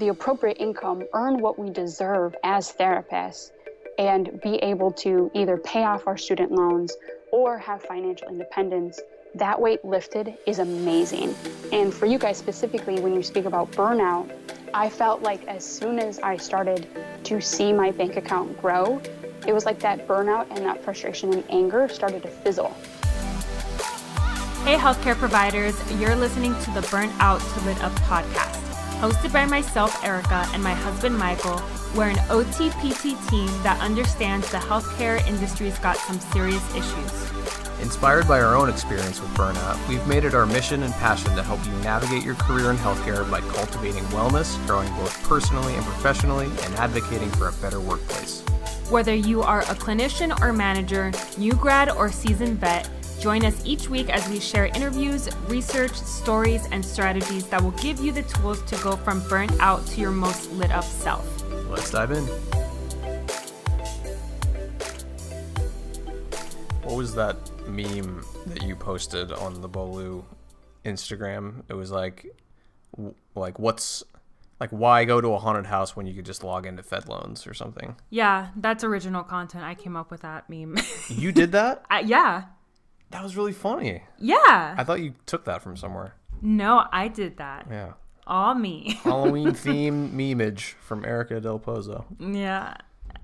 the appropriate income, earn what we deserve as therapists, and be able to either pay off our student loans or have financial independence, that weight lifted is amazing. And for you guys specifically, when you speak about burnout, I felt like as soon as I started to see my bank account grow, it was like that burnout and that frustration and anger started to fizzle. Hey healthcare providers, you're listening to the Burnt Out to Lit Up podcast. Hosted by myself, Erica, and my husband, Michael. We're an OTPT team that understands the healthcare industry's got some serious issues. Inspired by our own experience with burnout, we've made it our mission and passion to help you navigate your career in healthcare by cultivating wellness, growing both personally and professionally, and advocating for a better workplace. Whether you are a clinician or manager, new grad or seasoned vet, join us each week as we share interviews, research, stories, and strategies that will give you the tools to go from burnt out to your most lit up self. Let's dive in. What was that meme that you posted on the Bolu Instagram? It was like why go to a haunted house when you could just log into Fed Loans or something? Yeah, that's original content. I came up with that meme. You did that? Yeah. That was really funny. Yeah. I thought you took that from somewhere. No, I did that. Yeah. All me. Halloween themed memeage from Erica Del Pozo. Yeah.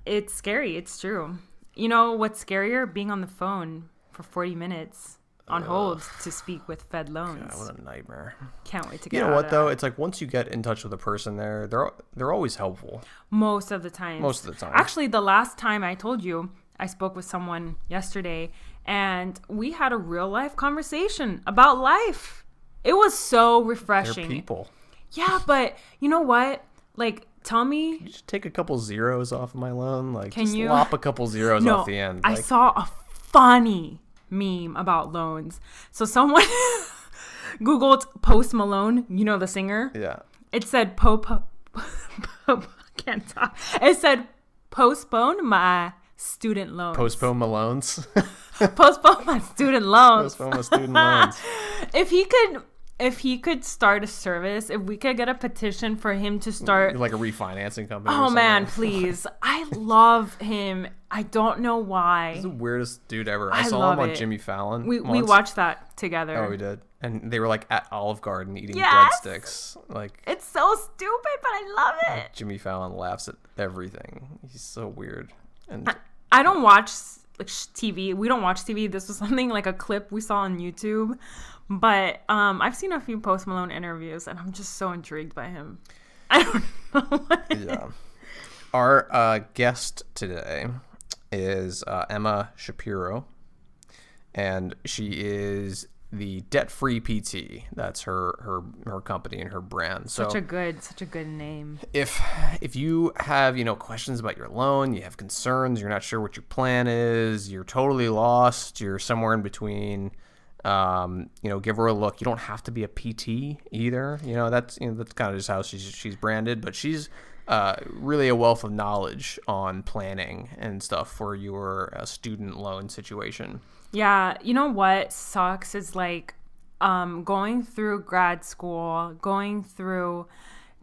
It's scary. It's true. You know what's scarier? Being on the phone for 40 minutes on hold to speak with Fed Loans. God, what a nightmare. Can't wait to get out. You know out what, of though? that. It's like once you get in touch with a person there, they're always helpful. Most of the time. Actually, the last time I told you, I spoke with someone yesterday, and we had a real life conversation about life. It was so refreshing. They're people. Yeah, but you know what? Like, tell me. Can you just take a couple zeros off of my loan? Like, can just you lop a couple zeros off the end. I saw a funny meme about loans. So someone Googled Post Malone, you know the singer? Yeah. It said can't talk. It said postpone my student loans. Postpone my loans. Postpone my student loans. Postpone my student loans. If he could start a service, if we could get a petition for him to start like a refinancing company. Oh man, please. I love him. I don't know why. He's the weirdest dude ever. I saw him on Jimmy Fallon. We watched that together. Oh, we did. And they were like at Olive Garden eating breadsticks. Like, it's so stupid, but I love it. Jimmy Fallon laughs at everything. He's so weird. And I don't watch like TV. We don't watch TV. This was something like a clip we saw on YouTube. But I've seen a few Post Malone interviews, and I'm just so intrigued by him. I don't know. Yeah. Our guest today is Emma Shapiro, and she is the Debt-Free PT. That's her company and her brand. Such a good name. If you have questions about your loan, you have concerns, you're not sure what your plan is, you're totally lost, you're somewhere in between. Give her a look. You don't have to be a PT either. That's kind of just how she's branded, but she's really a wealth of knowledge on planning and stuff for your student loan situation. Yeah. You know what sucks is like going through grad school, going through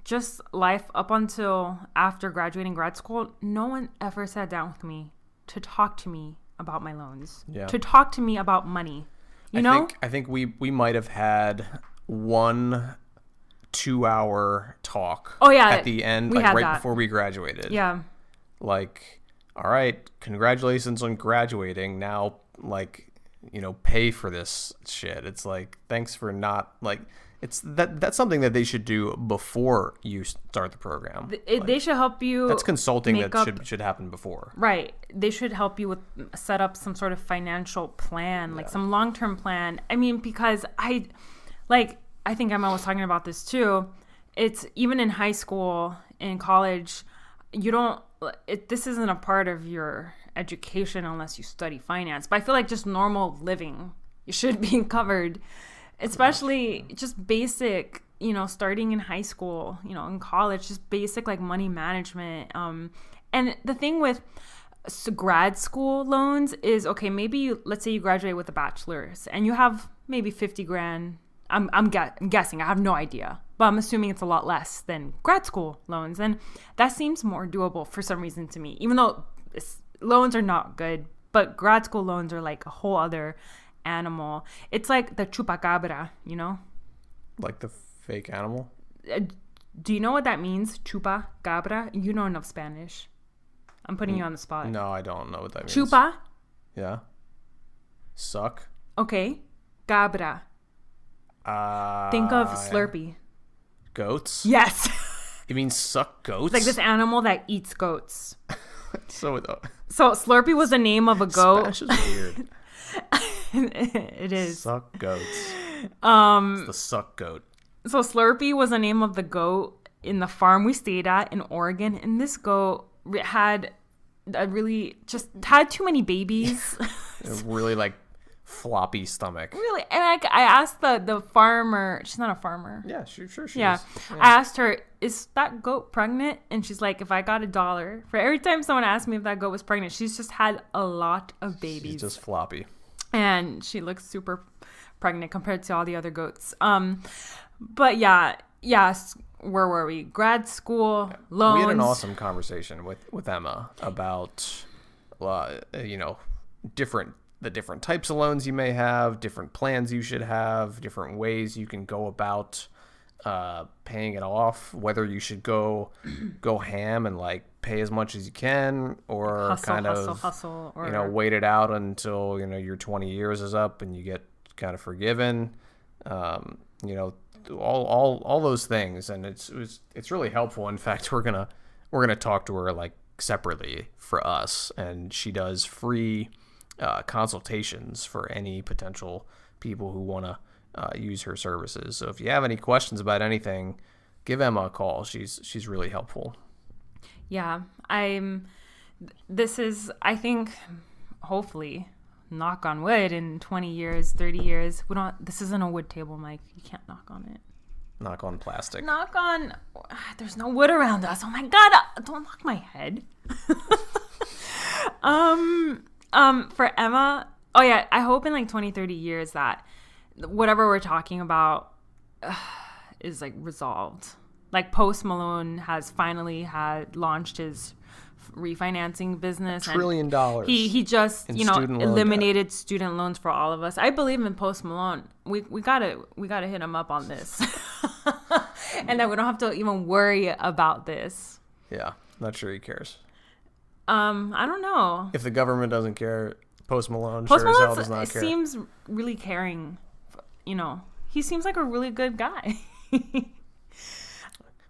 just life up until after graduating grad school. No one ever sat down with me to talk to me about my loans, to talk to me about money. I think we might have had 1 2-hour talk. Oh yeah, at the end, like right before we graduated. Yeah. Like, all right, congratulations on graduating. Now, pay for this shit. It's like, thanks for not that's something that they should do before you start the program. They should help you. That's consulting that should happen before. Right. They should help you with set up some sort of financial plan, like some long-term plan. I mean, because I think Emma was talking about this too. It's even in high school, in college, this isn't a part of your education unless you study finance. But I feel like just normal living, you should be covered. Especially just basic, starting in high school, in college, just basic like money management. And the thing with grad school loans is, okay, maybe let's say you graduate with a bachelor's and you have maybe 50 grand. I'm guessing. I have no idea. but I'm assuming it's a lot less than grad school loans. And that seems more doable for some reason to me, even though loans are not good, but grad school loans are like a whole other animal. It's like the chupacabra, you know? Like the fake animal? Do you know what that means? Chupacabra? You know enough Spanish. I'm putting you on the spot. No, I don't know what that means. Chupa? Yeah. Suck? Okay. Cabra. Think of Slurpee. Goats? Yes. You mean suck goats? Like this animal that eats goats. So Slurpee was the name of a goat. Spanish is weird. It is. Suck goats. It's the suck goat. So Slurpee was the name of the goat in the farm we stayed at in Oregon, and this goat had had too many babies. Really like floppy stomach. Really, and I asked the farmer. She's not a farmer. Yeah, sure she is. Yeah. I asked her, is that goat pregnant? And she's like, if I got $1 for every time someone asked me if that goat was pregnant, she's just had a lot of babies. She's just floppy. And she looks super pregnant compared to all the other goats. But yes, where were we? Grad school, loans. We had an awesome conversation with Emma about, the different types of loans you may have, different plans you should have, different ways you can go about paying it off, whether you should go ham and like pay as much as you can, or hustle, or wait it out until your 20 years is up and you get kind of forgiven. All those things, and it's really helpful. In fact, we're gonna talk to her like separately for us, and she does free consultations for any potential people who want to use her services. So if you have any questions about anything, give Emma a call. She's really helpful. Yeah, I think, hopefully, knock on wood, in 20 years, 30 years, this isn't a wood table, Mike. You can't knock on it. Knock on plastic. Knock on, there's no wood around us. Oh my God, don't knock my head. For Emma, oh yeah, I hope in like 20, 30 years that whatever we're talking about is like resolved. Like Post Malone has finally launched his refinancing business. $1 trillion. He just eliminated student loans for all of us. I believe in Post Malone. We gotta hit him up on this, and then we don't have to even worry about this. Yeah, not sure he cares. I don't know. If the government doesn't care, Post Malone sure as hell does not care. Seems really caring. He seems like a really good guy. What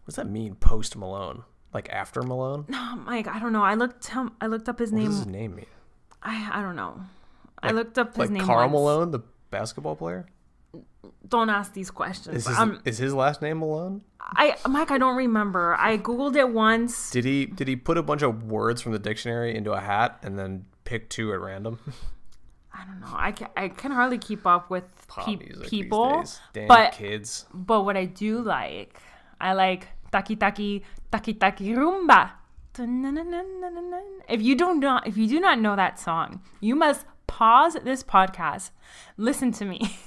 does that mean, Post Malone? Like after Malone? No, Mike, I don't know. I looked up his name. What does his name mean? I don't know. I looked up his name. Like Karl Malone, the basketball player? Don't ask these questions. Is his last name Malone? Mike, I don't remember. I Googled it once. Did he put a bunch of words from the dictionary into a hat and then pick two at random? I don't know. I can hardly keep up with people. These days. Damn kids. But what I do like, I like taki taki taki taki rumba. If you do not know that song, you must pause this podcast, listen to me,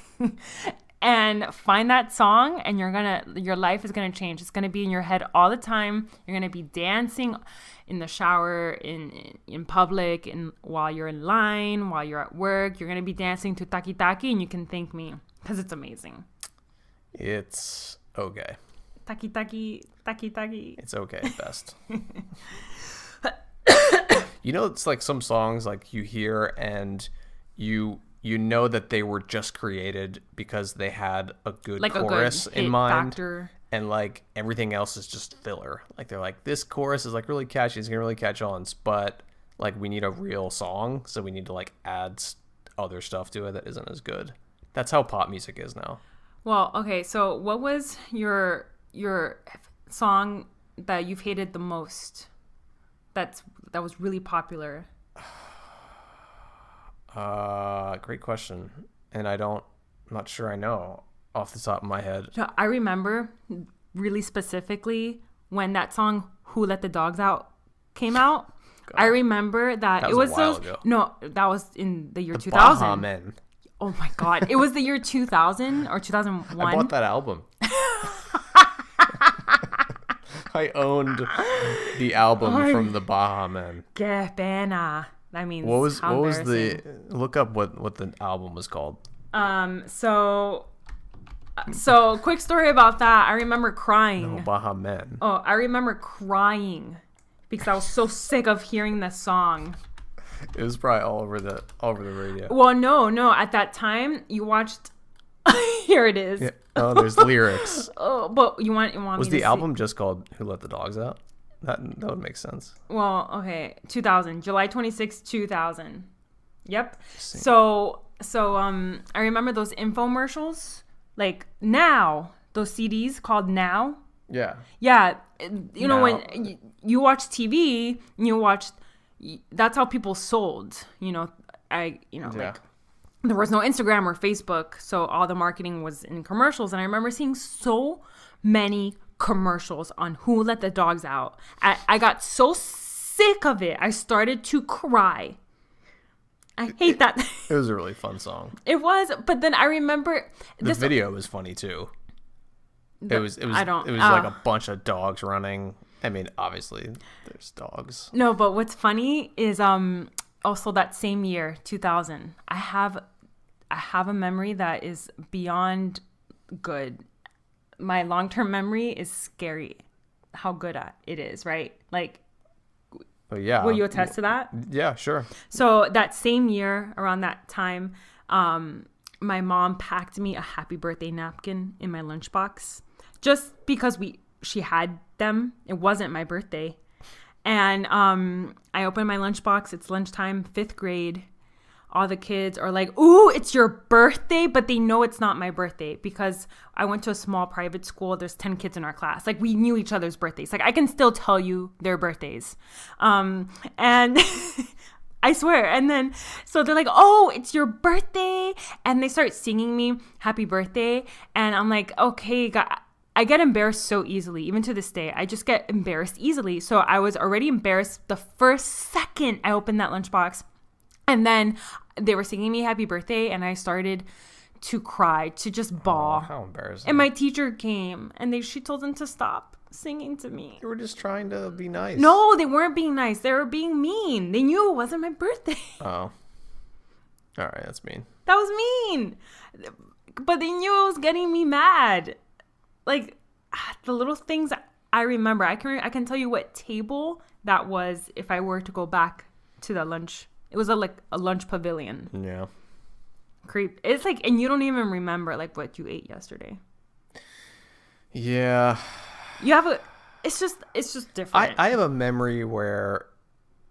and find that song, and your life is gonna change. It's gonna be in your head all the time. You're gonna be dancing in the shower, in public, and while you're in line, while you're at work. You're gonna be dancing to Taki Taki, and you can thank me because it's amazing. It's okay. Taki Taki Taki Taki. It's okay at best. It's like some songs like you hear and you know that they were just created because they had a good chorus in mind. Factor. And like everything else is just filler. Like they're like, this chorus is like really catchy. It's gonna really catch on, but like we need a real song, so we need to like add other stuff to it that isn't as good. That's how pop music is now. Well, okay. So what was your song that you've hated the most? That was really popular. Great question. And I'm not sure I know off the top of my head. I remember really specifically when that song "Who Let the Dogs Out" came out. God. I remember that it was a while ago. No, that was in the year 2000. Baha Men. Oh my God, it was the year 2000 or 2001. I bought that album. I owned the album from the Baha Men. Que pena. I mean, What was look up what the album was called. So quick story about that. I remember crying. No, Baha Men. Oh, I remember crying because I was so sick of hearing the song. It was probably all over the radio. Well, no. At that time, you watched. Here it is. Yeah. Oh, there's lyrics. Oh, but you want Was me to the album just called "Who Let the Dogs Out"? That would make sense. Well, okay, 2000, July 26, 2000. Yep. So I remember those infomercials, like Now, those CDs called Now. Yeah. Yeah, you know, when you watch TV, that's how people sold. Like there was no Instagram or Facebook, so all the marketing was in commercials. And I remember seeing so many commercials on Who Let the Dogs Out. I got so sick of it. I started to cry. I hate that. It was a really fun song. It was, but then I remember the video was funny too. It was like a bunch of dogs running. I mean, obviously there's dogs. No, but what's funny is also that same year, 2000. I have a memory that is beyond good. My long-term memory is scary how good it is, right? Like, oh, yeah. Will you attest to that? Yeah, sure. So that same year, around that time, my mom packed me a happy birthday napkin in my lunchbox just because she had them. It wasn't my birthday. And I opened my lunchbox. It's lunchtime, 5th grade. All the kids are like, ooh, it's your birthday, but they know it's not my birthday because I went to a small private school. There's 10 kids in our class. Like, we knew each other's birthdays. Like, I can still tell you their birthdays. And I swear. And then, so they're like, oh, it's your birthday. And they start singing me happy birthday. And I'm like, okay, I get embarrassed so easily. Even to this day, I just get embarrassed easily. So I was already embarrassed the first second I opened that lunchbox. And then they were singing me happy birthday, and I started to cry, to just bawl. Oh, how embarrassing. And my teacher came, and she told them to stop singing to me. You were just trying to be nice. No, they weren't being nice. They were being mean. They knew it wasn't my birthday. Oh. All right, that's mean. That was mean. But they knew it was getting me mad. Like, the little things I remember. I can tell you what table that was if I were to go back to the lunch. It was a lunch pavilion. Yeah. Creep. It's like, and you don't even remember like what you ate yesterday. Yeah. You have it's just different. I have a memory where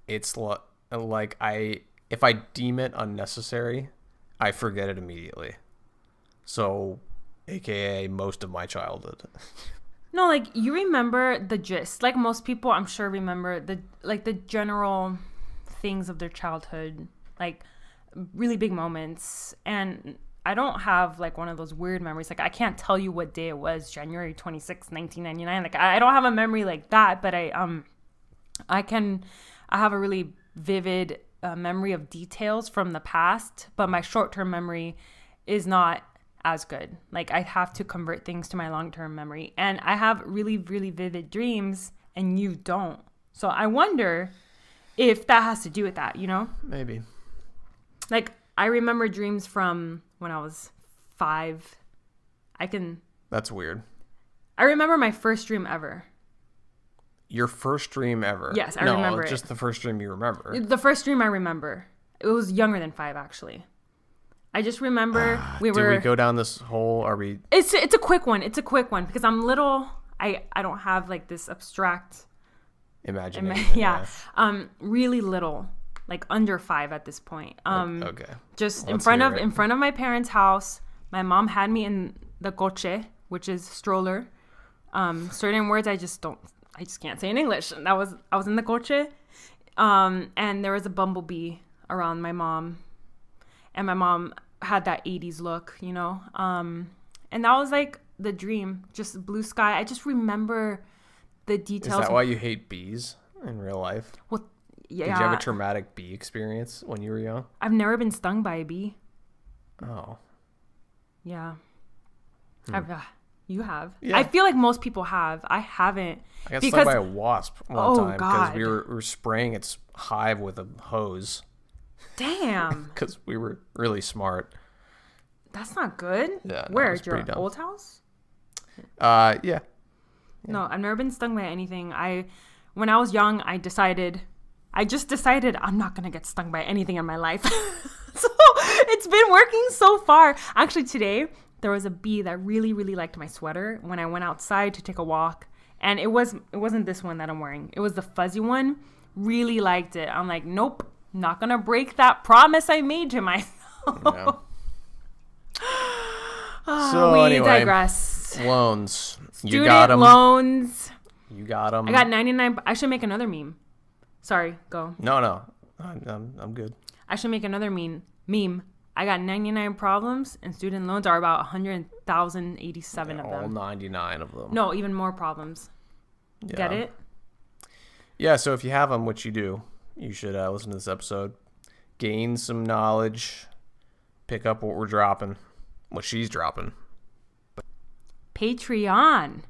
it's like if I deem it unnecessary, I forget it immediately. So, AKA most of my childhood. No, like, you remember the gist. Like, most people, I'm sure, remember the general things of their childhood, like really big moments. And I don't have like one of those weird memories. Like, I can't tell you what day it was, January 26, 1999. Like, I don't have a memory like that, but I have a really vivid memory of details from the past, but my short-term memory is not as good. Like, I have to convert things to my long-term memory, and I have really, really vivid dreams, and you don't. So I wonder if that has to do with that, you know? Maybe. Like, I remember dreams from when I was 5. That's weird. I remember my first dream ever. Your first dream ever? Yes, I remember it. Just the first dream you remember. The first dream I remember. It was younger than 5, actually. I just remember Did we go down this hole? Are we... It's a quick one. It's a quick one because I'm little. I don't have like this abstract... imagination. Yeah. Really little, like under 5 at this point. Okay. Just in front of my parents' house. My mom had me in the coche, which is stroller. Certain words I just can't say in English. And I was in the coche. And there was a bumblebee around my mom. And my mom had that 80s look, you know. And that was like the dream, just blue sky. I just remember the details. Is that why you hate bees in real life? Well, yeah. Did you have a traumatic bee experience when you were young? I've never been stung by a bee. Oh. Yeah. You have. Yeah. I feel like most people have. I haven't. I got stung by a wasp one time because we were spraying its hive with a hose. Damn. Because we were really smart. That's not good. Yeah. Where? It's Your pretty dumb. old house? Yeah. No, I've never been stung by anything. When I was young, I just decided I'm not going to get stung by anything in my life. So it's been working so far. Actually, today, there was a bee that really, really liked my sweater when I went outside to take a walk. And it wasn't this one that I'm wearing. It was the fuzzy one. Really liked it. I'm like, nope, not going to break that promise I made to myself. Yeah. So we anyway, digress. loans. You Student got them. loans. You got them. I got 99. I should make another meme. Sorry, go. No. I'm good. I should make another meme. I got 99 problems, and student loans are about 100,087 of All them. 99 of them. No, even more problems. Yeah. Get it? Yeah, so if you have them, which you do, you should listen to this episode. Gain some knowledge. Pick up what we're dropping. What she's dropping. Patreon.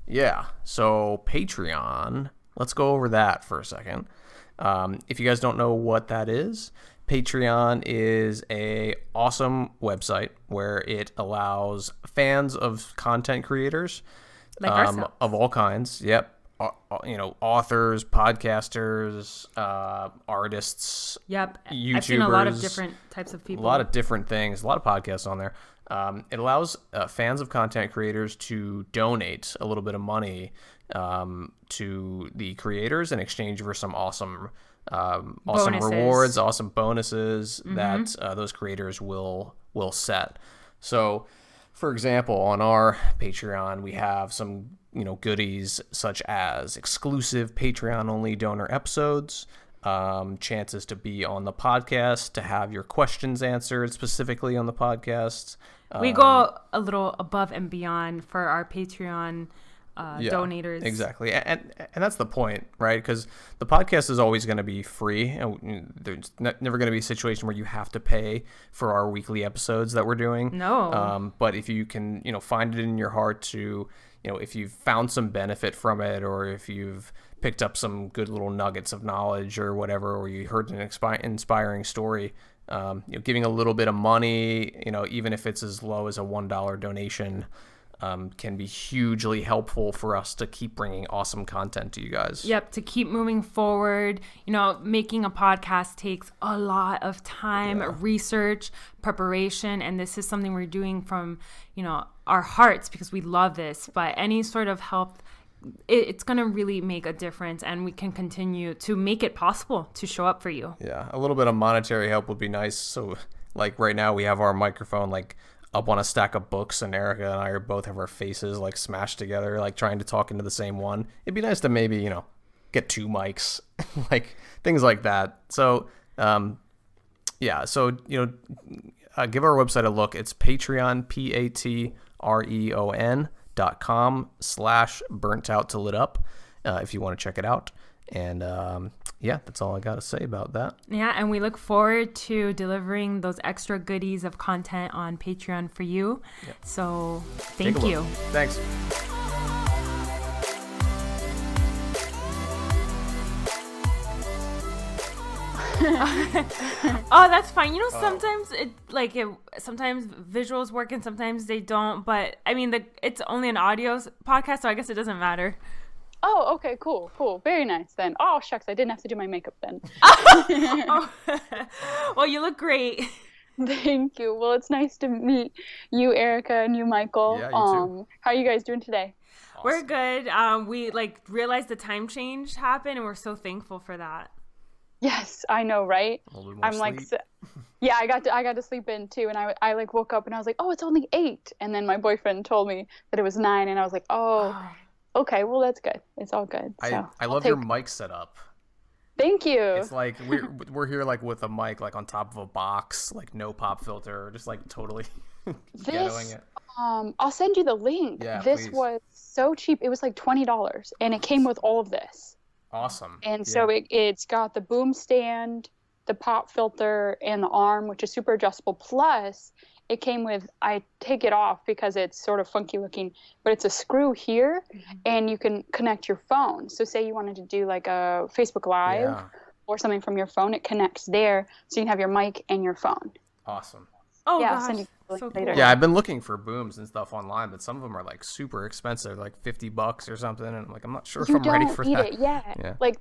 Yeah, so Patreon. Let's go over that for a second. If you guys don't know what that is, Patreon is a awesome website where it allows fans of content creators Like ourselves. of all kinds. Yep. Authors, podcasters, artists. Yep. YouTubers. I've seen a lot of different types of people. A lot of different things. A lot of podcasts on there. It allows fans of content creators to donate a little bit of money to the creators in exchange for some awesome Bonuses. rewards, awesome bonuses that those creators will set. So, for example, on our Patreon, we have some goodies such as exclusive Patreon-only donor episodes, chances to be on the podcast, to have your questions answered specifically on the podcast. We go a little above and beyond for our Patreon donators. Exactly. And that's the point, right? Because the podcast is always going to be free. And there's never going to be a situation where you have to pay for our weekly episodes that we're doing. No. But if you can, find it in your heart to, if you've found some benefit from it, or if you've picked up some good little nuggets of knowledge or whatever, or you heard an inspiring story, giving a little bit of money, even if it's as low as a $1 donation, can be hugely helpful for us to keep bringing awesome content to you guys. Yep, to keep moving forward. Making a podcast takes a lot of time, research, preparation, and this is something we're doing from, our hearts because we love this. But any sort of help, it's going to really make a difference, and we can continue to make it possible to show up for you. Yeah, a little bit of monetary help would be nice. So, like right now, we have our microphone up on a stack of books, and Erica and I both have our faces smashed together, trying to talk into the same one. It'd be nice to maybe get two mics, things like that. So give our website a look. It's Patreon, patreon.com/burntouttolitup if you want to check it out. And that's all I got to say about that. Yeah, and we look forward to delivering those extra goodies of content on Patreon for you. Yep. So thank you. Thanks. Oh, that's fine. Sometimes sometimes visuals work and sometimes they don't. But I mean, it's only an audio podcast, so I guess it doesn't matter. Oh, okay, cool. Very nice then. Oh, shucks, I didn't have to do my makeup then. Oh. Well, you look great. Thank you. Well, it's nice to meet you, Erica, and you, Michael. Yeah, you too. How are you guys doing today? Awesome. We're good. We realized the time change happened, and we're so thankful for that. Yes, I know, right? A little bit more I'm sleep. Yeah, I got to sleep in too, and I woke up and I was like, oh, it's only 8, and then my boyfriend told me that it was 9, and I was like, oh. Okay, well, that's good. It's all good. So I love your mic setup. Thank you. It's we're here with a mic on top of a box, no pop filter, just totally ghettoing it. I'll send you the link. Yeah, this please. was so cheap. It was $20, and it came with all of this. Awesome. And so it's got the boom stand, the pop filter, and the arm, which is super adjustable. Plus, it came with, I take it off because it's sort of funky looking, but it's a screw here and you can connect your phone. So say you wanted to do like a Facebook Live or something from your phone, it connects there. So you can have your mic and your phone. Awesome. Oh, yeah, gosh. I'll send you So later. cool. Yeah, I've been looking for booms and stuff online, but some of them are like super expensive, like $50 or something. And I'm like, I'm not sure if I'm ready for that. It. Yeah. Like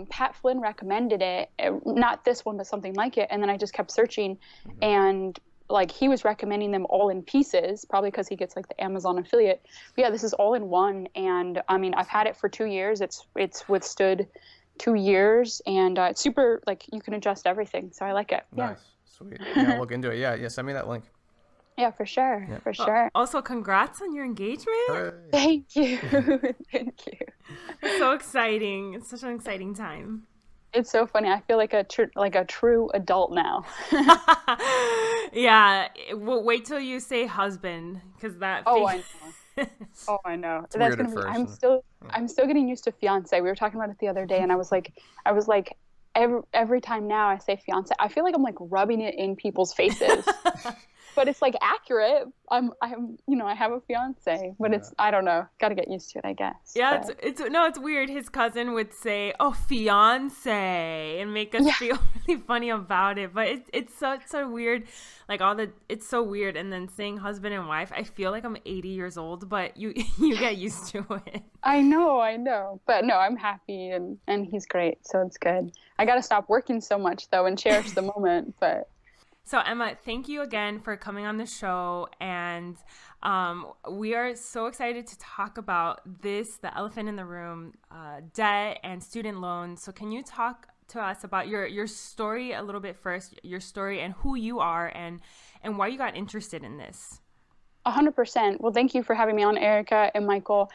Pat Flynn recommended it, not this one, but something like it. And then I just kept searching, and like he was recommending them all in pieces, probably because he gets like the Amazon affiliate. But yeah, this is all in one. And I mean, I've had it for 2 years. It's withstood 2 years, and it's super, like you can adjust everything. So I like it. Yeah. Nice. Sweet. Yeah, I'll look into it. Yeah, send me that link. Yeah, for sure. For sure. Also, congrats on your engagement. Hooray. Thank you. Thank you. It's so exciting. It's such an exciting time. It's so funny. I feel like a true adult now. Yeah. Well, wait till you say husband, because that. I know. Oh, I know. It's That's weird at gonna be. first. I'm still getting used to fiance. We were talking about it the other day, and I was like, every time now I say fiance, I feel like I'm like rubbing it in people's faces. But it's like accurate. I have a fiance, but it's, I don't know. Got to get used to it, I guess. Yeah, but. It's weird. His cousin would say, "Oh, fiance," and make us feel really funny about it. But it's such a weird, like it's so weird. And then saying husband and wife, I feel like I'm 80 years old, but you get used to it. I know. But no, I'm happy and he's great, so it's good. I got to stop working so much though and cherish the moment, but. So Emma, thank you again for coming on the show, and we are so excited to talk about this, the elephant in the room, debt and student loans. So can you talk to us about your story a little bit first, your story and who you are and why you got interested in this? 100%. Well, thank you for having me on, Erica and Michael.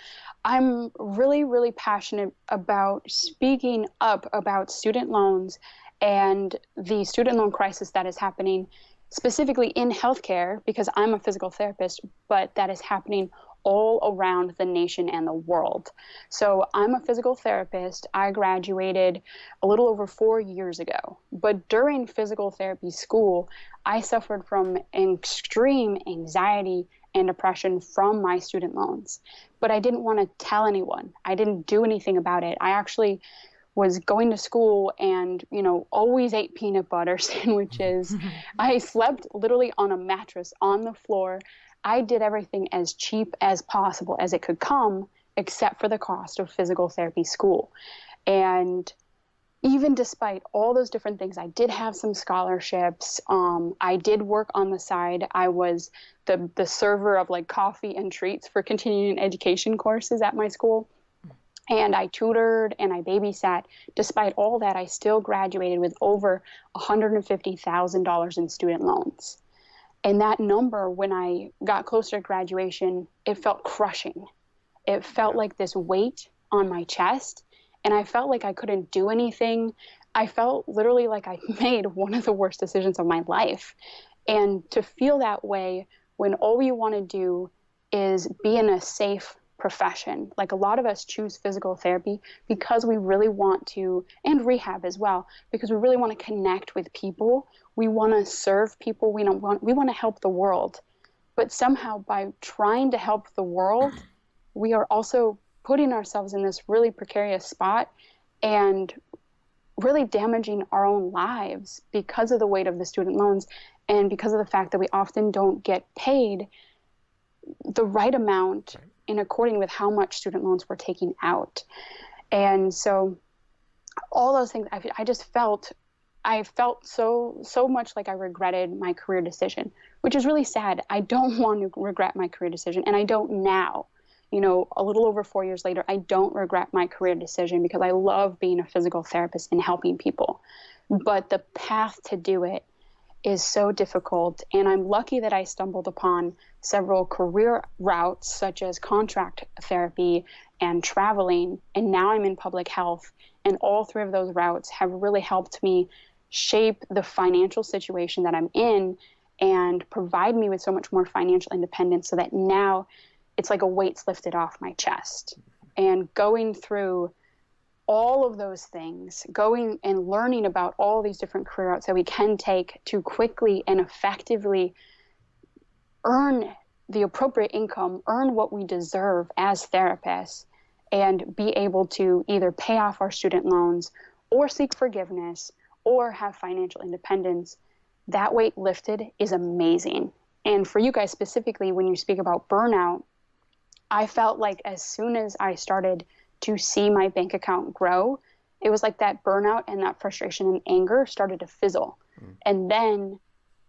I'm really, really passionate about speaking up about student loans and the student loan crisis that is happening specifically in healthcare, because I'm a physical therapist, but that is happening all around the nation and the world. So I'm a physical therapist. I graduated a little over 4 years ago. But during physical therapy school, I suffered from extreme anxiety and depression from my student loans. But I didn't want to tell anyone. I didn't do anything about it. I actually was going to school and, always ate peanut butter sandwiches. I slept literally on a mattress on the floor. I did everything as cheap as possible as it could come, except for the cost of physical therapy school. And even despite all those different things, I did have some scholarships. I did work on the side. I was the server of like coffee and treats for continuing education courses at my school. And I tutored and I babysat. Despite all that, I still graduated with over $150,000 in student loans. And that number, when I got closer to graduation, it felt crushing. It felt like this weight on my chest, and I felt like I couldn't do anything. I felt literally like I made one of the worst decisions of my life. And to feel that way when all you want to do is be in a safe profession. Like a lot of us choose physical therapy because we really want to, and rehab as well, because we really want to connect with people. We want to serve people. We want to help the world. But somehow by trying to help the world, we are also putting ourselves in this really precarious spot and really damaging our own lives because of the weight of the student loans and because of the fact that we often don't get paid the right amount in according with how much student loans we're taking out. And so all those things, I felt so much like I regretted my career decision, which is really sad. I don't want to regret my career decision, and I don't now. A little over 4 years later, I don't regret my career decision because I love being a physical therapist and helping people. But the path to do it is so difficult, and I'm lucky that I stumbled upon several career routes such as contract therapy and traveling, and now I'm in public health, and all three of those routes have really helped me shape the financial situation that I'm in and provide me with so much more financial independence so that now it's like a weight's lifted off my chest. And going through all of those things, going and learning about all these different career routes that we can take to quickly and effectively earn the appropriate income, earn what we deserve as therapists, and be able to either pay off our student loans or seek forgiveness or have financial independence, that weight lifted is amazing. And for you guys specifically, when you speak about burnout, I felt like as soon as I started to see my bank account grow, it was like that burnout and that frustration and anger started to fizzle. And then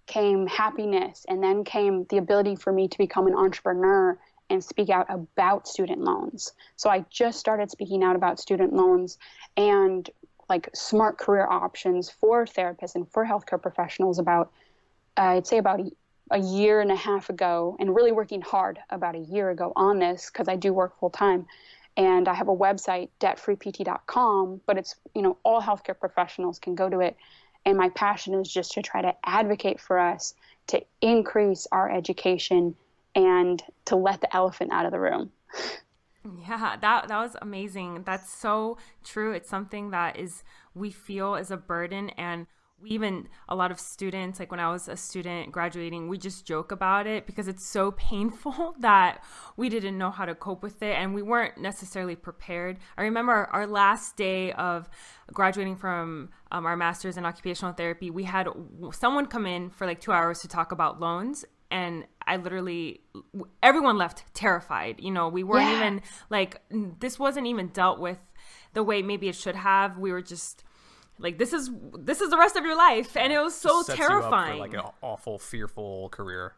came happiness, and then came the ability for me to become an entrepreneur and speak out about student loans. So I just started speaking out about student loans and like smart career options for therapists and for healthcare professionals about, I'd say about a year and a half ago, and really working hard about a year ago on this because I do work full time. And I have a website, debtfreept.com, but it's, all healthcare professionals can go to it. And my passion is just to try to advocate for us to increase our education and to let the elephant out of the room. Yeah, that was amazing. That's so true. It's something that we feel is a burden, and a lot of students, like when I was a student graduating, we just joke about it because it's so painful that we didn't know how to cope with it, and we weren't necessarily prepared. I remember our last day of graduating from our master's in occupational therapy, we had someone come in for like 2 hours to talk about loans. And everyone left terrified. We weren't even this wasn't even dealt with the way maybe it should have. We were just like, this is the rest of your life. And it was so terrifying. You up for like an awful, fearful career.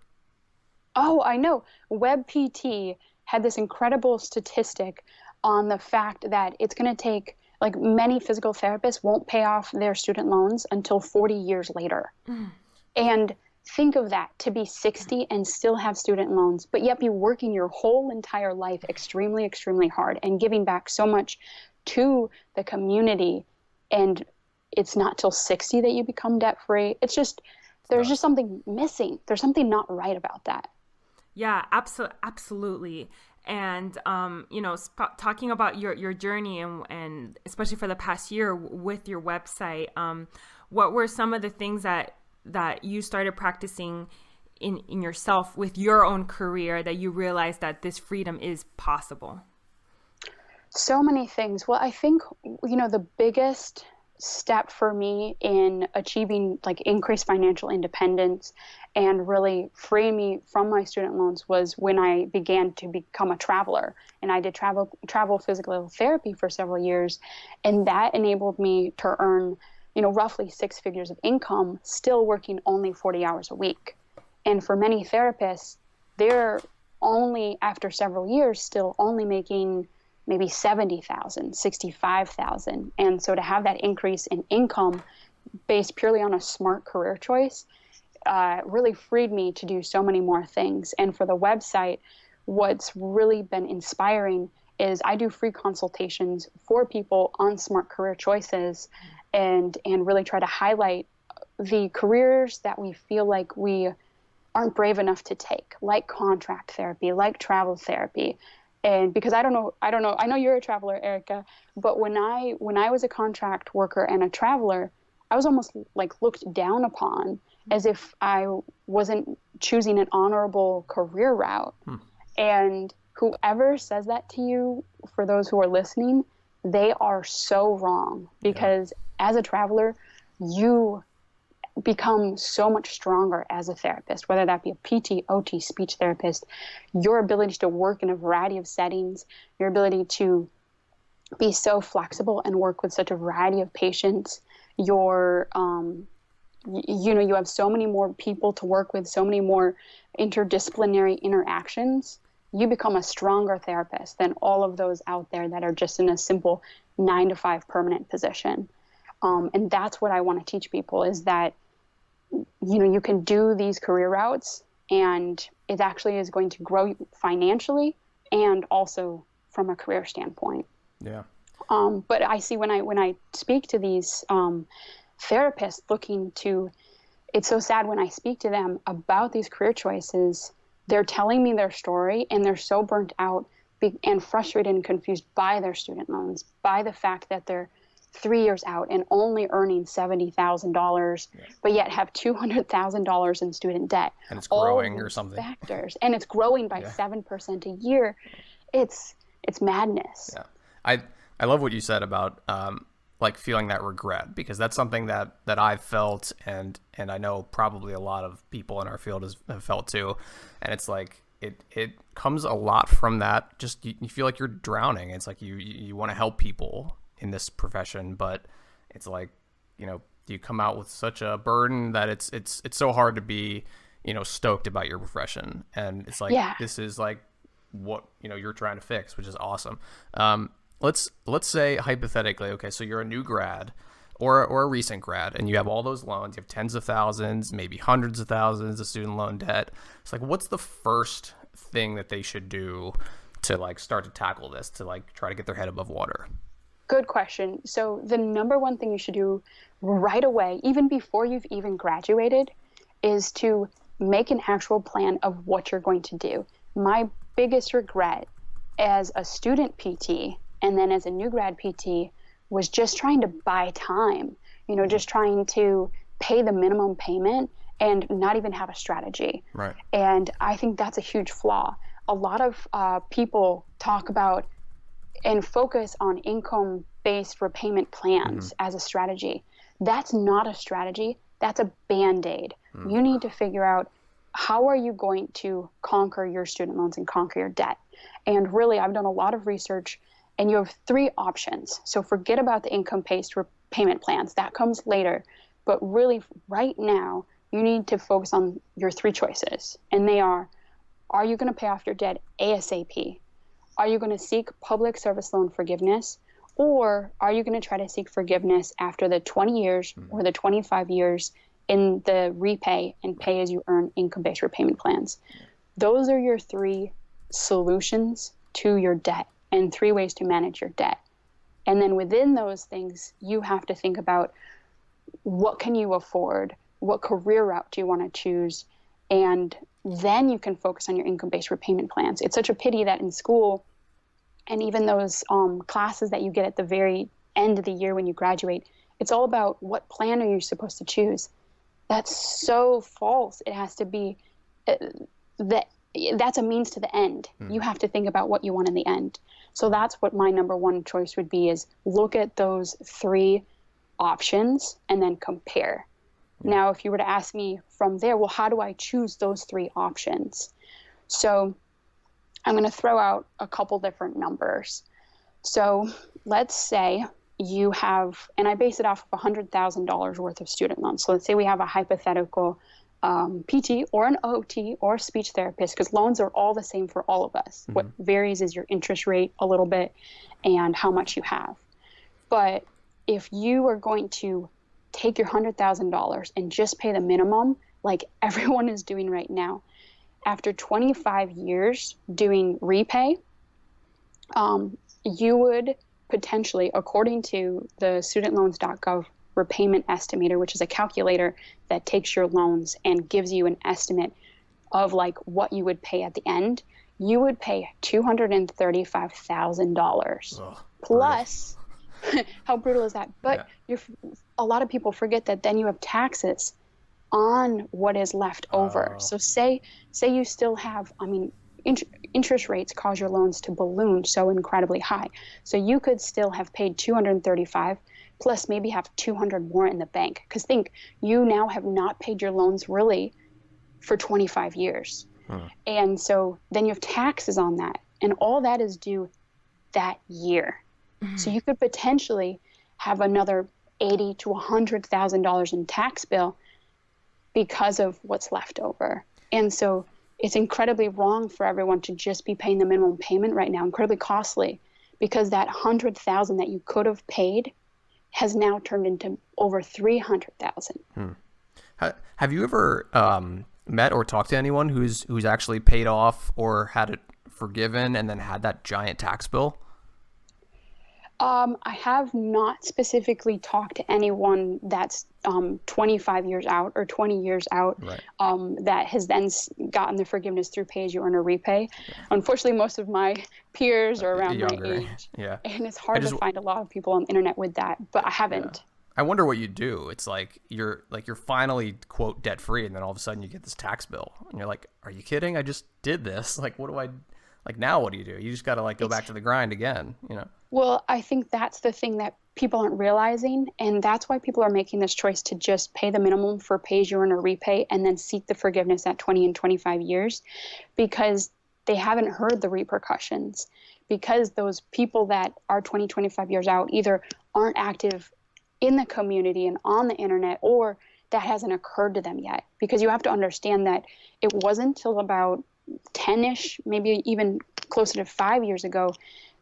Oh, I know. WebPT had this incredible statistic on the fact that it's going to take, like, many physical therapists won't pay off their student loans until 40 years later. And think of that, to be 60 and still have student loans, but yet be working your whole entire life extremely, extremely hard and giving back so much to the community. And it's not till 60 that you become debt free. It's just, there's just something missing. There's something not right about that. Yeah, absolutely. And, talking about your journey and especially for the past year with your website, what were some of the things that you started practicing in yourself with your own career that you realized that this freedom is possible? So many things. Well, I think, the biggest step for me in achieving like increased financial independence and really freeing me from my student loans was when I began to become a traveler. And I did travel physical therapy for several years. And that enabled me to earn roughly 6 figures of income, still working only 40 hours a week. And for many therapists, they're only, after several years, still only making maybe 70,000, 65,000. And so to have that increase in income based purely on a smart career choice really freed me to do so many more things. And for the website, what's really been inspiring is I do free consultations for people on smart career choices and really try to highlight the careers that we feel like we aren't brave enough to take, like contract therapy, like travel therapy. And because I don't know, I know you're a traveler, Erica, but when I was a contract worker and a traveler, I was almost like looked down upon as if I wasn't choosing an honorable career route. And whoever says that to you, for those who are listening, they are so wrong, because as a traveler, you become so much stronger as a therapist, whether that be a PT, OT, speech therapist. Your ability to work in a variety of settings, your ability to be so flexible and work with such a variety of patients, you have so many more people to work with, so many more interdisciplinary interactions. You become a stronger therapist than all of those out there that are just in a simple 9-to-5 permanent position. And that's what I want to teach people, is that you can do these career routes, and it actually is going to grow you financially and also from a career standpoint. Yeah. But I see when I speak to these therapists looking to, it's so sad when I speak to them about these career choices, they're telling me their story and they're so burnt out and frustrated and confused by their student loans, by the fact that they're 3 years out and only earning $70,000, but yet have $200,000 in student debt. And it's growing or something. Factors, and it's growing by 7% a year. It's madness. Yeah. I love what you said about like feeling that regret, because that's something that I've felt, and I know probably a lot of people in our field have felt too. And it's like it comes a lot from that. Just you feel like you're drowning. It's like you want to help people in this profession, but it's like, you know, you come out with such a burden that it's so hard to be, you know, stoked about your profession. And it's like, this is like what, you know, you're trying to fix, which is awesome. Let's say hypothetically, okay, so you're a new grad or a recent grad, and you have all those loans. You have tens of thousands, maybe hundreds of thousands of student loan debt. It's like, what's the first thing that they should do to like start to tackle this, to like try to get their head above water? Good question. So the number one thing you should do right away, even before you've even graduated, is to make an actual plan of what you're going to do. My biggest regret as a student PT and then as a new grad PT was just trying to buy time, you know, just trying to pay the minimum payment and not even have a strategy. Right. And I think that's a huge flaw. A lot of people talk about and focus on income-based repayment plans as a strategy. That's not a strategy. That's a Band-Aid. You need to figure out, how are you going to conquer your student loans and conquer your debt? And really, I've done a lot of research, and you have 3 options. So forget about the income-based repayment plans. That comes later. But really, right now, you need to focus on your 3 choices. And they are you going to pay off your debt ASAP? Are you going to seek public service loan forgiveness? Or are you going to try to seek forgiveness after the 20 years or the 25 years in the repay and pay as you earn income-based repayment plans? Those are your 3 solutions to your debt and 3 ways to manage your debt. And then within those things, you have to think about, what can you afford? What career route do you want to choose? And then you can focus on your income-based repayment plans. It's such a pity that in school, and even those classes that you get at the very end of the year when you graduate, it's all about what plan are you supposed to choose. That's so false. It has to be that's a means to the end. You have to think about what you want in the end. So that's what my number one choice would be, is look at those 3 options and then compare. Now, if you were to ask me from there, well, how do I choose those 3 options? So I'm going to throw out a couple different numbers. So let's say you have, and I base it off of $100,000 worth of student loans. So let's say we have a hypothetical PT or an OT or a speech therapist, because loans are all the same for all of us. What varies is your interest rate a little bit and how much you have. But if you are going to take your $100,000 and just pay the minimum, like everyone is doing right now, after 25 years doing repay, you would potentially, according to the studentloans.gov repayment estimator, which is a calculator that takes your loans and gives you an estimate of like what you would pay at the end, you would pay $235,000 plus. How brutal is that? But a lot of people forget that then you have taxes on what is left over. So say you still have, interest rates cause your loans to balloon so incredibly high. So you could still have paid $235 plus maybe have $200 more in the bank. Because think, you now have not paid your loans really for 25 years. And so then you have taxes on that. And all that is due that year. So you could potentially have another $80,000 to $100,000 in tax bill because of what's left over. And so it's incredibly wrong for everyone to just be paying the minimum payment right now, incredibly costly, because that $100,000 that you could have paid has now turned into over $300,000. Have you ever met or talked to anyone who's actually paid off or had it forgiven and then had that giant tax bill? I have not specifically talked to anyone that's 25 years out or 20 years out, Right. that has then gotten the forgiveness through pay as you earn or repay. Unfortunately, most of my peers are around Younger. my age, Yeah. and it's hard to find a lot of people on the internet with that, but I haven't. I wonder what you do. It's like you're finally, quote, debt free, and then all of a sudden you get this tax bill, and you're like, are you kidding? I just did this. Like, what do I like now? What do? You just got to like go back to the grind again, you know? Well, I think that's the thing that people aren't realizing, and that's why people are making this choice to just pay the minimum for pay as you earn or repay and then seek the forgiveness at 20 and 25 years, because they haven't heard the repercussions, because those people that are 20, 25 years out either aren't active in the community and on the internet, or that hasn't occurred to them yet. Because you have to understand that it wasn't until about 10-ish, maybe even closer to 5 years ago,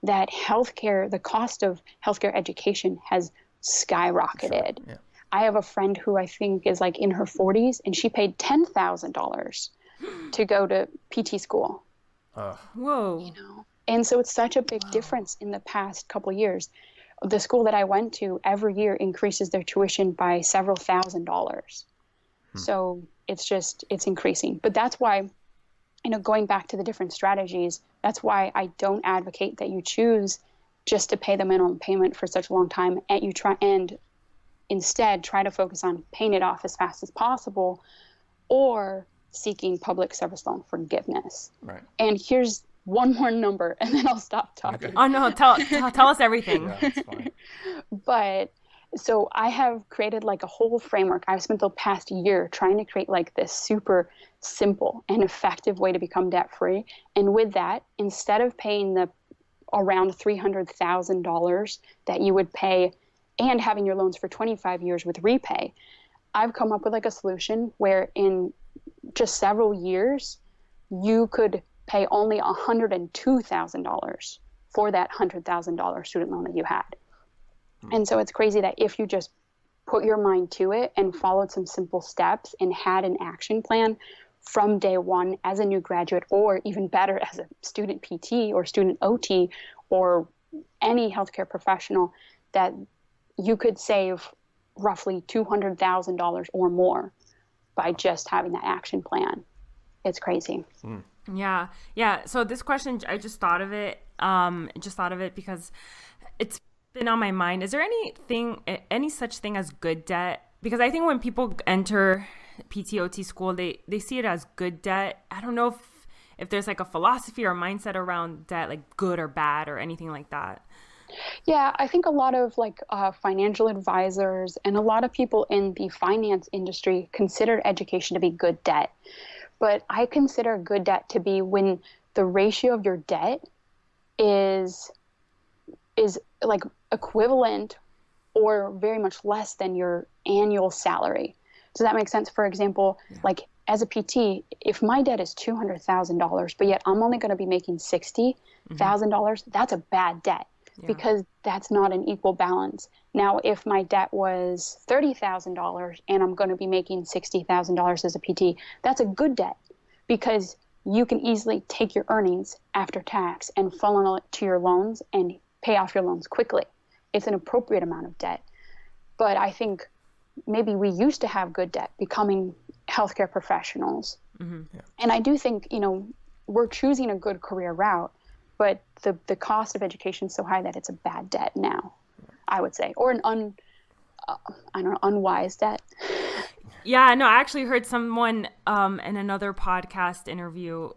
that healthcare, the cost of healthcare education has skyrocketed. Sure. Yeah. I have a friend who I think is like in her 40s, and she paid $10,000 to go to PT school. Whoa. You know? And so it's such a big difference in the past couple of years. The school that I went to every year increases their tuition by several $1,000s. So it's increasing. But that's why, going back to the different strategies, that's why I don't advocate that you choose just to pay the minimum payment for such a long time, and you try and instead try to focus on paying it off as fast as possible, or seeking public service loan forgiveness. Right. And here's one more number, and then I'll stop talking. Okay. Oh no, tell us everything. Yeah, that's fine. But so I have created like a whole framework. I've spent the past year trying to create like this super simple and effective way to become debt free. And with that, instead of paying the around $300,000 that you would pay and having your loans for 25 years with repay, I've come up with like a solution where in just several years, you could pay only $102,000 for that $100,000 student loan that you had. And so it's crazy that if you just put your mind to it and followed some simple steps and had an action plan from day one as a new graduate, or even better as a student PT or student OT or any healthcare professional, that you could save roughly $200,000 or more by just having that action plan. It's crazy. Yeah. So this question, I just thought of it. Because it's been on my mind. Is there any such thing as good debt? Because I think when people enter PTOT school, they see it as good debt. I don't know if there's like a philosophy or mindset around debt, like good or bad or anything like that. Yeah, I think a lot of like financial advisors and a lot of people in the finance industry consider education to be good debt. But I consider good debt to be when the ratio of your debt is like equivalent or very much less than your annual salary. Does that make sense? For example, like as a PT, if my debt is $200,000, but yet I'm only going to be making $60,000, that's a bad debt because that's not an equal balance. Now, if my debt was $30,000 and I'm going to be making $60,000 as a PT, that's a good debt because you can easily take your earnings after tax and funnel it to your loans and pay off your loans quickly. It's an appropriate amount of debt. But I think maybe we used to have good debt becoming healthcare professionals. And I do think, we're choosing a good career route, but the cost of education is so high that it's a bad debt now, I would say, or an unwise debt. Yeah, no, I actually heard someone in another podcast interview,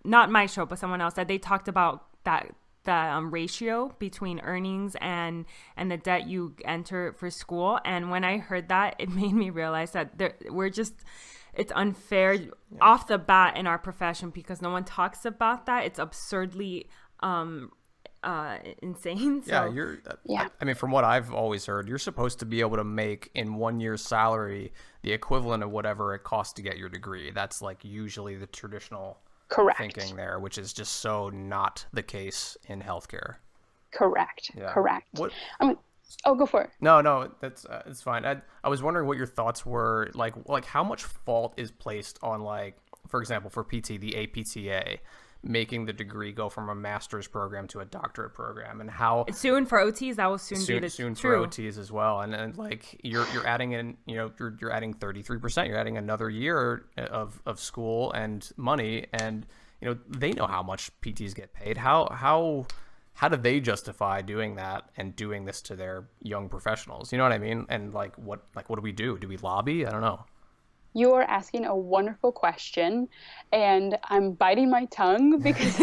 not my show, but someone else, that they talked about that the ratio between earnings and the debt you enter for school. And when I heard that, it made me realize that it's unfair off the bat in our profession because no one talks about that. It's absurdly insane. So. I mean, from what I've always heard, you're supposed to be able to make in 1 year's salary the equivalent of whatever it costs to get your degree. That's like usually the traditional thinking there, which is just so not the case in healthcare. Correct. What? Go for it. No, that's it's fine. I was wondering what your thoughts were, like how much fault is placed on, like, for example, for PT, the APTA, making the degree go from a master's program to a doctorate program, and how soon for OTs that will soon be the soon true. for OTs as well. And like you're adding in, you're adding 33%. You're adding another year of school and money, and they know how much PTs get paid. How do they justify doing that and doing this to their young professionals? You know what I mean? And what do we do? Do we lobby? I don't know. You are asking a wonderful question, and I'm biting my tongue because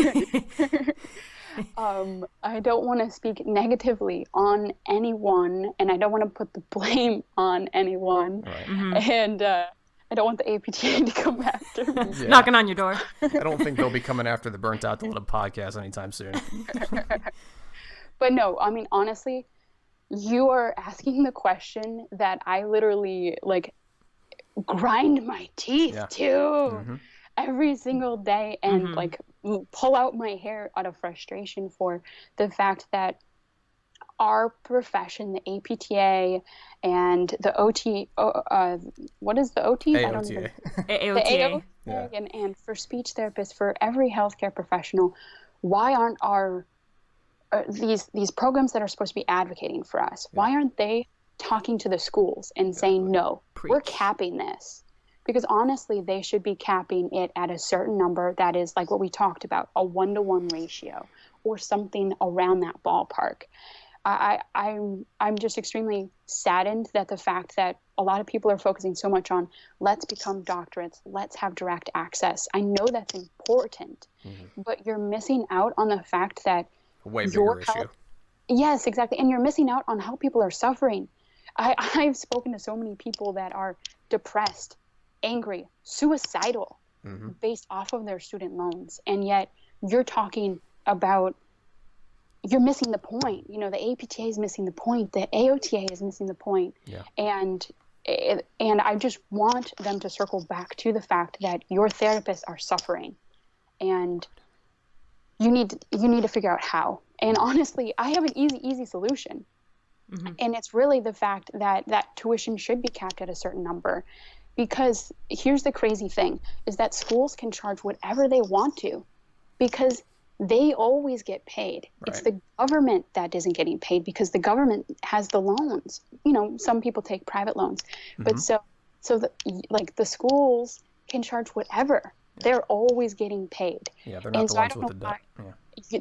I don't want to speak negatively on anyone, and I don't want to put the blame on anyone. Right. Mm-hmm. And I don't want the APTA to come after me. Yeah. Knocking on your door. I don't think they'll be coming after the Burnt Out to Live podcast anytime soon. But no, I mean, honestly, you are asking the question that I literally grind my teeth to every single day, and pull out my hair out of frustration for the fact that our profession, the APTA and the OT, what is the OT? AOTA. I don't even, AOTA. the AOTA, and for speech therapists, for every healthcare professional, why aren't these programs that are supposed to be advocating for us, why aren't they talking to the schools and saying, no, we're capping this? Because honestly, they should be capping it at a certain number that is like what we talked about, a 1-to-1 ratio or something around that ballpark. I'm just extremely saddened that the fact that a lot of people are focusing so much on let's become doctorates, let's have direct access. I know that's important, but you're missing out on the fact that a way bigger issue. Yes, exactly. And you're missing out on how people are suffering. I've spoken to so many people that are depressed, angry, suicidal based off of their student loans. And yet you're talking about, you're missing the point. The APTA is missing the point. The AOTA is missing the point. Yeah. And I just want them to circle back to the fact that your therapists are suffering, and you need to figure out how. And honestly, I have an easy solution. And it's really the fact that tuition should be capped at a certain number, because here's the crazy thing is that schools can charge whatever they want to, because they always get paid. Right. It's the government that isn't getting paid because the government has the loans. Some people take private loans, but so the schools can charge whatever. Yeah. They're always getting paid. Yeah, they're not the ones with the debt.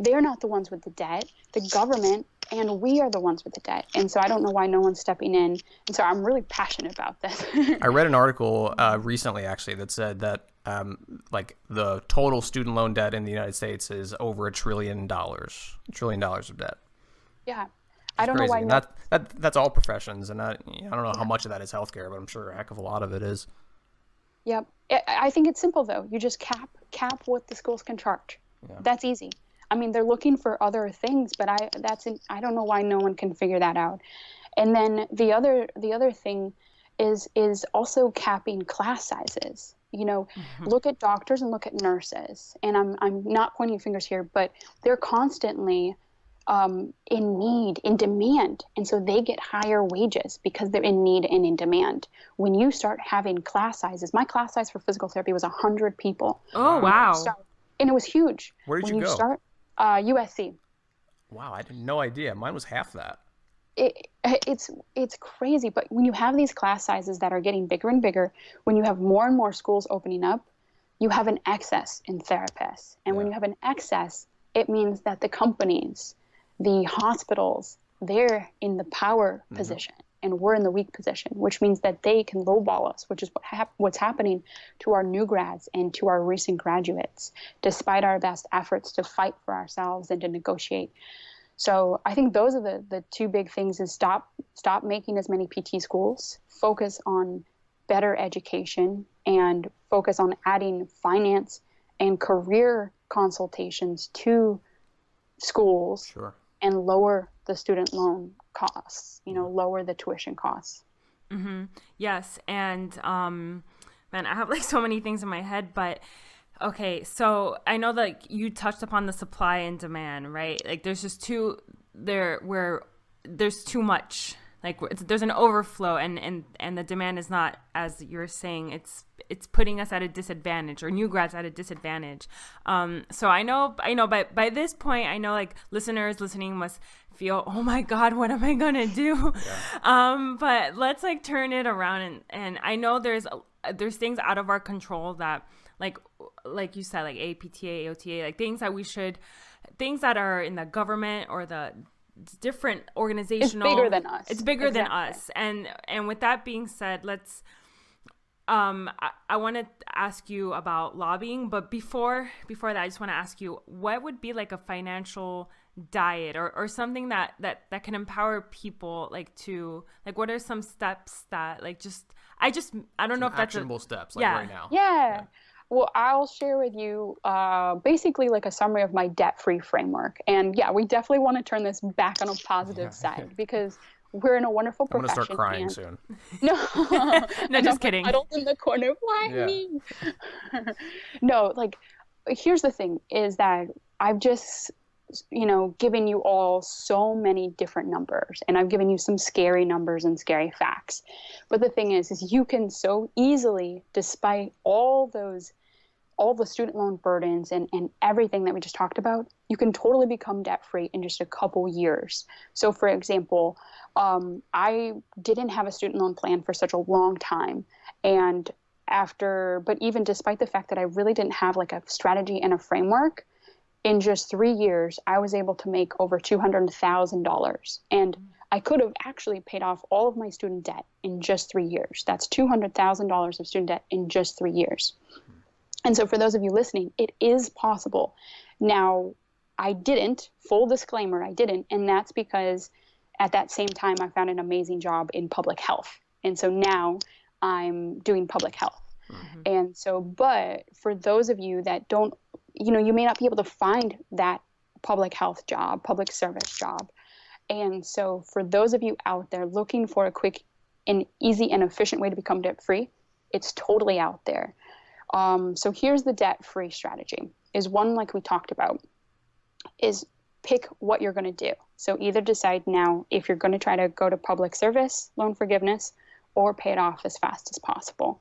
They're not the ones with the debt. The government and we are the ones with the debt. And so I don't know why no one's stepping in. And so I'm really passionate about this. I read an article recently, actually, that said that the total student loan debt in the United States is over $1 trillion of debt. Yeah. I don't know why. That's all professions. And I don't know how much of that is healthcare, but I'm sure a heck of a lot of it is. Yep. I think it's simple, though. You just cap what the schools can charge. Yeah. That's easy. I mean, they're looking for other things, but I don't know why no one can figure that out. And then the other thing is also capping class sizes. Look at doctors and look at nurses. And I'm not pointing fingers here, but they're constantly in need, in demand. And so they get higher wages because they're in need and in demand. When you start having class sizes, my class size for physical therapy was 100 people. Oh, wow. And it was huge. Where did you go? USC. Wow, I had no idea. Mine was half that. It's crazy. But when you have these class sizes that are getting bigger and bigger, when you have more and more schools opening up, you have an excess in therapists. And when you have an excess, it means that the companies, the hospitals, they're in the power position and we're in the weak position, which means that they can lowball us, which is what's happening to our new grads and to our recent graduates, despite our best efforts to fight for ourselves and to negotiate. So I think those are the two big things: is stop making as many PT schools, focus on better education, and focus on adding finance and career consultations to schools. Sure. And lower the student loan costs, lower the tuition costs. Mm-hmm. Yes. And, man, I have so many things in my head, but okay. So I know that you touched upon the supply and demand, right? There's just there's too much. like there's an overflow, and the demand is not, as you're saying, it's putting us at a disadvantage, or new grads at a disadvantage. So I know by this point, I know like listeners listening must feel, oh my God, what am I gonna do? Yeah. But let's like turn it around, and I know there's things out of our control that like you said, like APTA, AOTA, like things that are in the government or the different organizational. It's bigger than us. It's bigger than us. And with that being said, let's I want to ask you about lobbying, but before that, I just want to ask you, what would be like a financial diet or something that can empower people, like to like, what are some steps that like I don't know if that's actionable steps like right now. Yeah. Well, I'll share with you basically like a summary of my debt-free framework. And yeah, we definitely want to turn this back on a positive side, because we're in a wonderful profession. I'm going to start crying soon. No, no, just kidding. Huddled in the corner, why me? No, like, here's the thing is that I've just, given you all so many different numbers, and I've given you some scary numbers and scary facts. But the thing is you can so easily, despite all the student loan burdens and everything that we just talked about, you can totally become debt-free in just a couple years. So for example, I didn't have a student loan plan for such a long time. But even despite the fact that I really didn't have like a strategy and a framework, in just 3 years, I was able to make over $200,000. And I could have actually paid off all of my student debt in just 3 years. That's $200,000 of student debt in just 3 years. And so for those of you listening, it is possible. Now, I didn't, full disclaimer, I didn't. And that's because at that same time, I found an amazing job in public health. And so now I'm doing public health. Mm-hmm. And so, but for those of you that don't, you may not be able to find that public health job, public service job. And so for those of you out there looking for a quick and easy and efficient way to become debt-free, it's totally out there. So here's the debt-free strategy, is one like we talked about, is pick what you're going to do. So either decide now if you're going to try to go to public service loan forgiveness or pay it off as fast as possible.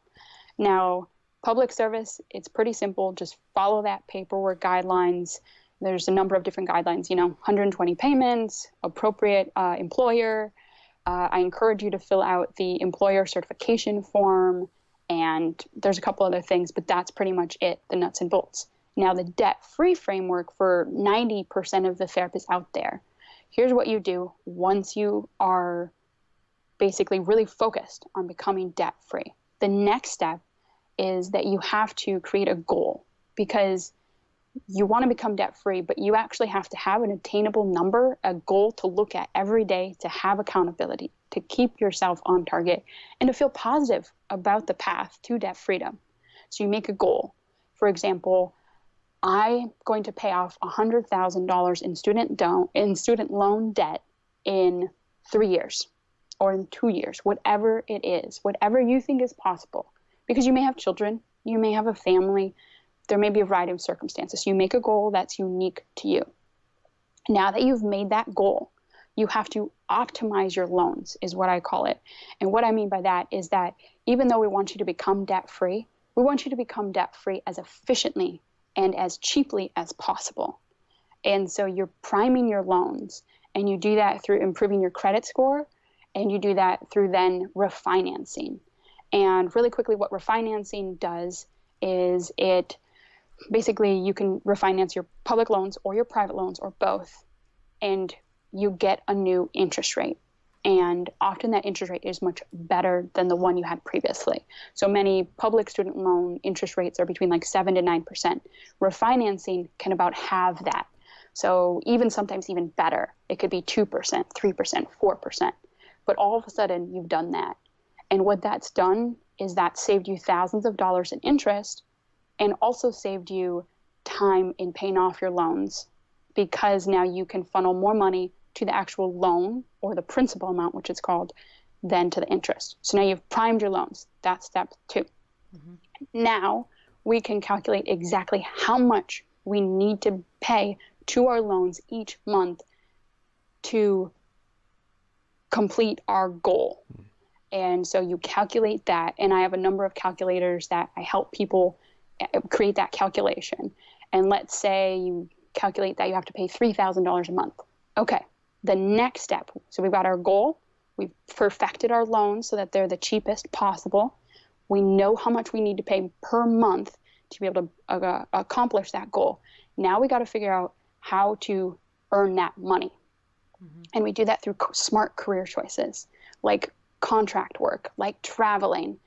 Now, public service, it's pretty simple. Just follow that paperwork guidelines. There's a number of different guidelines, 120 payments, appropriate employer. I encourage you to fill out the employer certification form. And there's a couple other things, but that's pretty much it, the nuts and bolts. Now, the debt-free framework for 90% of the therapists out there. Here's what you do once you are basically really focused on becoming debt-free. The next step is that you have to create a goal, because you want to become debt-free, but you actually have to have an attainable number, a goal to look at every day, to have accountability, to keep yourself on target, and to feel positive about the path to debt freedom. So you make a goal. For example, I'm going to pay off $100,000 in student loan debt in 3 years or in 2 years, whatever it is, whatever you think is possible. Because you may have children, you may have a family, there may be a variety of circumstances. You make a goal that's unique to you. Now that you've made that goal, you have to optimize your loans, is what I call it. And what I mean by that is that even though we want you to become debt-free, we want you to become debt-free as efficiently and as cheaply as possible. And so you're priming your loans, and you do that through improving your credit score, and you do that through then refinancing. And really quickly, what refinancing does is it basically, you can refinance your public loans or your private loans or both, and you get a new interest rate. And often that interest rate is much better than the one you had previously. So many public student loan interest rates are between like 7 to 9%. Refinancing can about halve that. So sometimes even better. It could be 2%, 3%, 4%. But all of a sudden, you've done that. And what that's done is that saved you thousands of dollars in interest, and also saved you time in paying off your loans, because now you can funnel more money to the actual loan, or the principal amount, which it's called, than to the interest. So now you've primed your loans. That's step 2. Mm-hmm. Now we can calculate exactly how much we need to pay to our loans each month to complete our goal. And so you calculate that. And I have a number of calculators that I help people create that calculation. And let's say you calculate that you have to pay $3,000 a month. Okay. The next step. So we've got our goal. We've perfected our loans so that they're the cheapest possible. We know how much we need to pay per month to be able to accomplish that goal. Now we got to figure out how to earn that money. And we do that through smart career choices, like contract work, like traveling.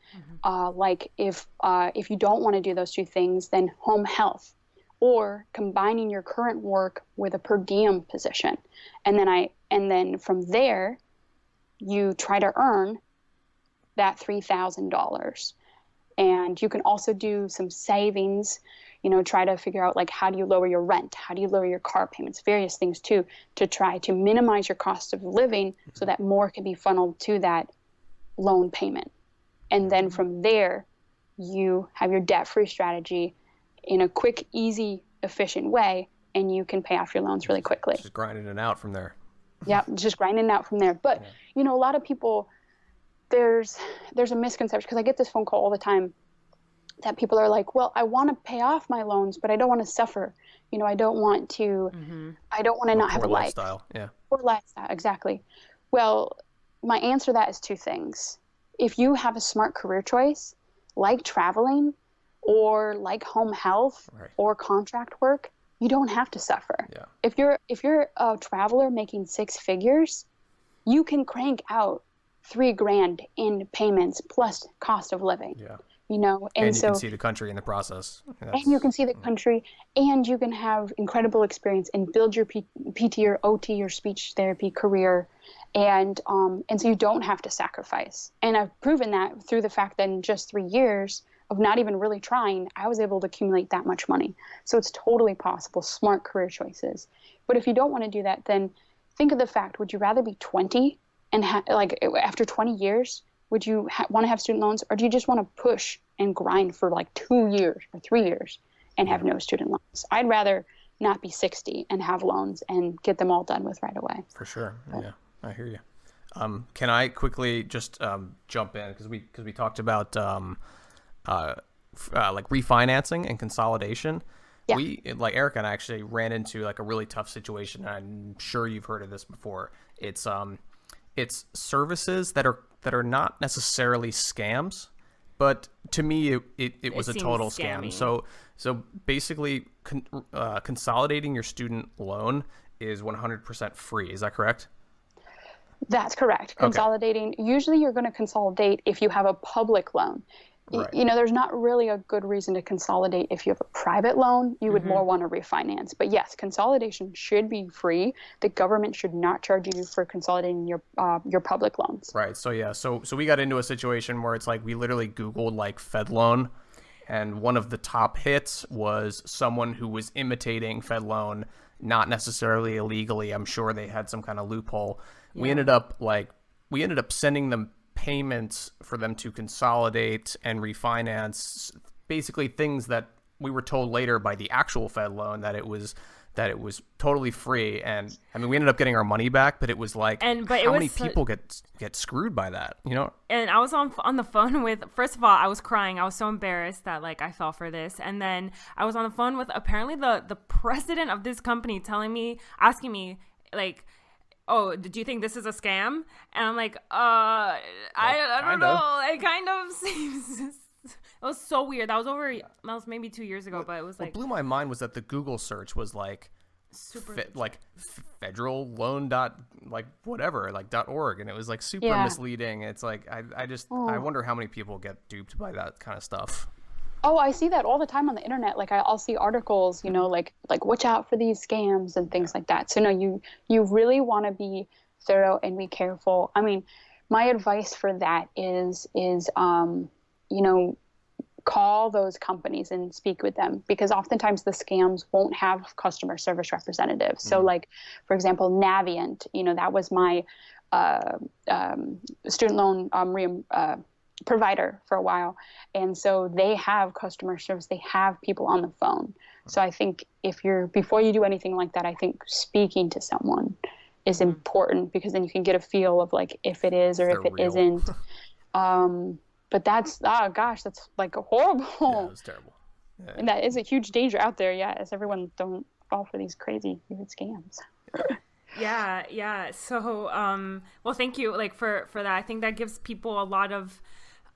Like if you don't want to do those two things, then home health, or combining your current work with a per diem position. And then from there, you try to earn that $3,000. And you can also do some savings, try to figure out like, how do you lower your rent? How do you lower your car payments? Various things too, to try to minimize your cost of living so that more can be funneled to that loan payment. And then from there, you have your debt-free strategy in a quick, easy, efficient way, and you can pay off your loans really quickly. Just grinding it out from there. Yeah, just grinding it out from there. But, a lot of people, there's a misconception, because I get this phone call all the time that people are like, well, I want to pay off my loans, but I don't want to suffer. I don't want to, not have a lifestyle. Yeah. Poor lifestyle, exactly. Well, my answer to that is two things. If you have a smart career choice, like traveling or like home health or contract work, you don't have to suffer. Yeah. If you're a traveler making six figures, you can crank out $3,000 in payments plus cost of living. Yeah. And so you can see the country in the process. And you can see the country, and you can have incredible experience and build your PT or OT or speech therapy career. And so you don't have to sacrifice. And I've proven that through the fact that in just 3 years of not even really trying, I was able to accumulate that much money. So it's totally possible, smart career choices. But if you don't want to do that, then think of the fact, would you rather be 20 and after 20 years, would you want to have student loans, or do you just want to push and grind for like 2 years or 3 years and have no student loans? I'd rather not be 60 and have loans and get them all done with right away. For sure. Yeah, I hear you. Can I quickly just jump in, because we talked about like refinancing and consolidation. Yeah. Like Erica and I actually ran into like a really tough situation. I'm sure you've heard of this before. It's services that are not necessarily scams, but to me it was a total scam. So basically consolidating your student loan is 100% free. Is that correct? That's correct. Consolidating. Usually you're going to consolidate if you have a public loan. Right. There's not really a good reason to consolidate if you have a private loan. You would more want to refinance. But yes, consolidation should be free. The government should not charge you for consolidating your public loans. Right. So yeah. So we got into a situation where it's like we literally Googled like Fed loan, and one of the top hits was someone who was imitating Fed loan, not necessarily illegally. I'm sure they had some kind of loophole. Yeah. We ended up sending them payments for them to consolidate and refinance, basically things that we were told later by the actual Fed loan that it was totally free. And I mean, we ended up getting our money back, but it was like, how many people get screwed by that, And I was on the phone with, first of all, I was crying. I was so embarrassed that like I fell for this. And then I was on the phone with apparently the president of this company asking me like, oh, do you think this is a scam? And I'm like, I don't know. It kind of seems. It was so weird. That was maybe 2 years ago, but it was like. What blew my mind was that the Google search was like, federal loan .org, and it was like super misleading. It's like I wonder how many people get duped by that kind of stuff. Oh, I see that all the time on the internet. Like I'll see articles, like watch out for these scams and things like that. So no, you really want to be thorough and be careful. I mean, my advice for that is call those companies and speak with them, because oftentimes the scams won't have customer service representatives. So like, for example, Navient, that was my student loan provider for a while. And so they have customer service, they have people on the phone. So I think before you do anything like that, I think speaking to someone is important, because then you can get a feel of like if it is or if it real. isn't. But that's, oh gosh, that's like horrible. Yeah, it's terrible. Yeah. And that is a huge danger out there. Yeah, as everyone don't fall for these crazy scams. Yeah. So, well, thank you, like, for that. I think that gives people a lot of,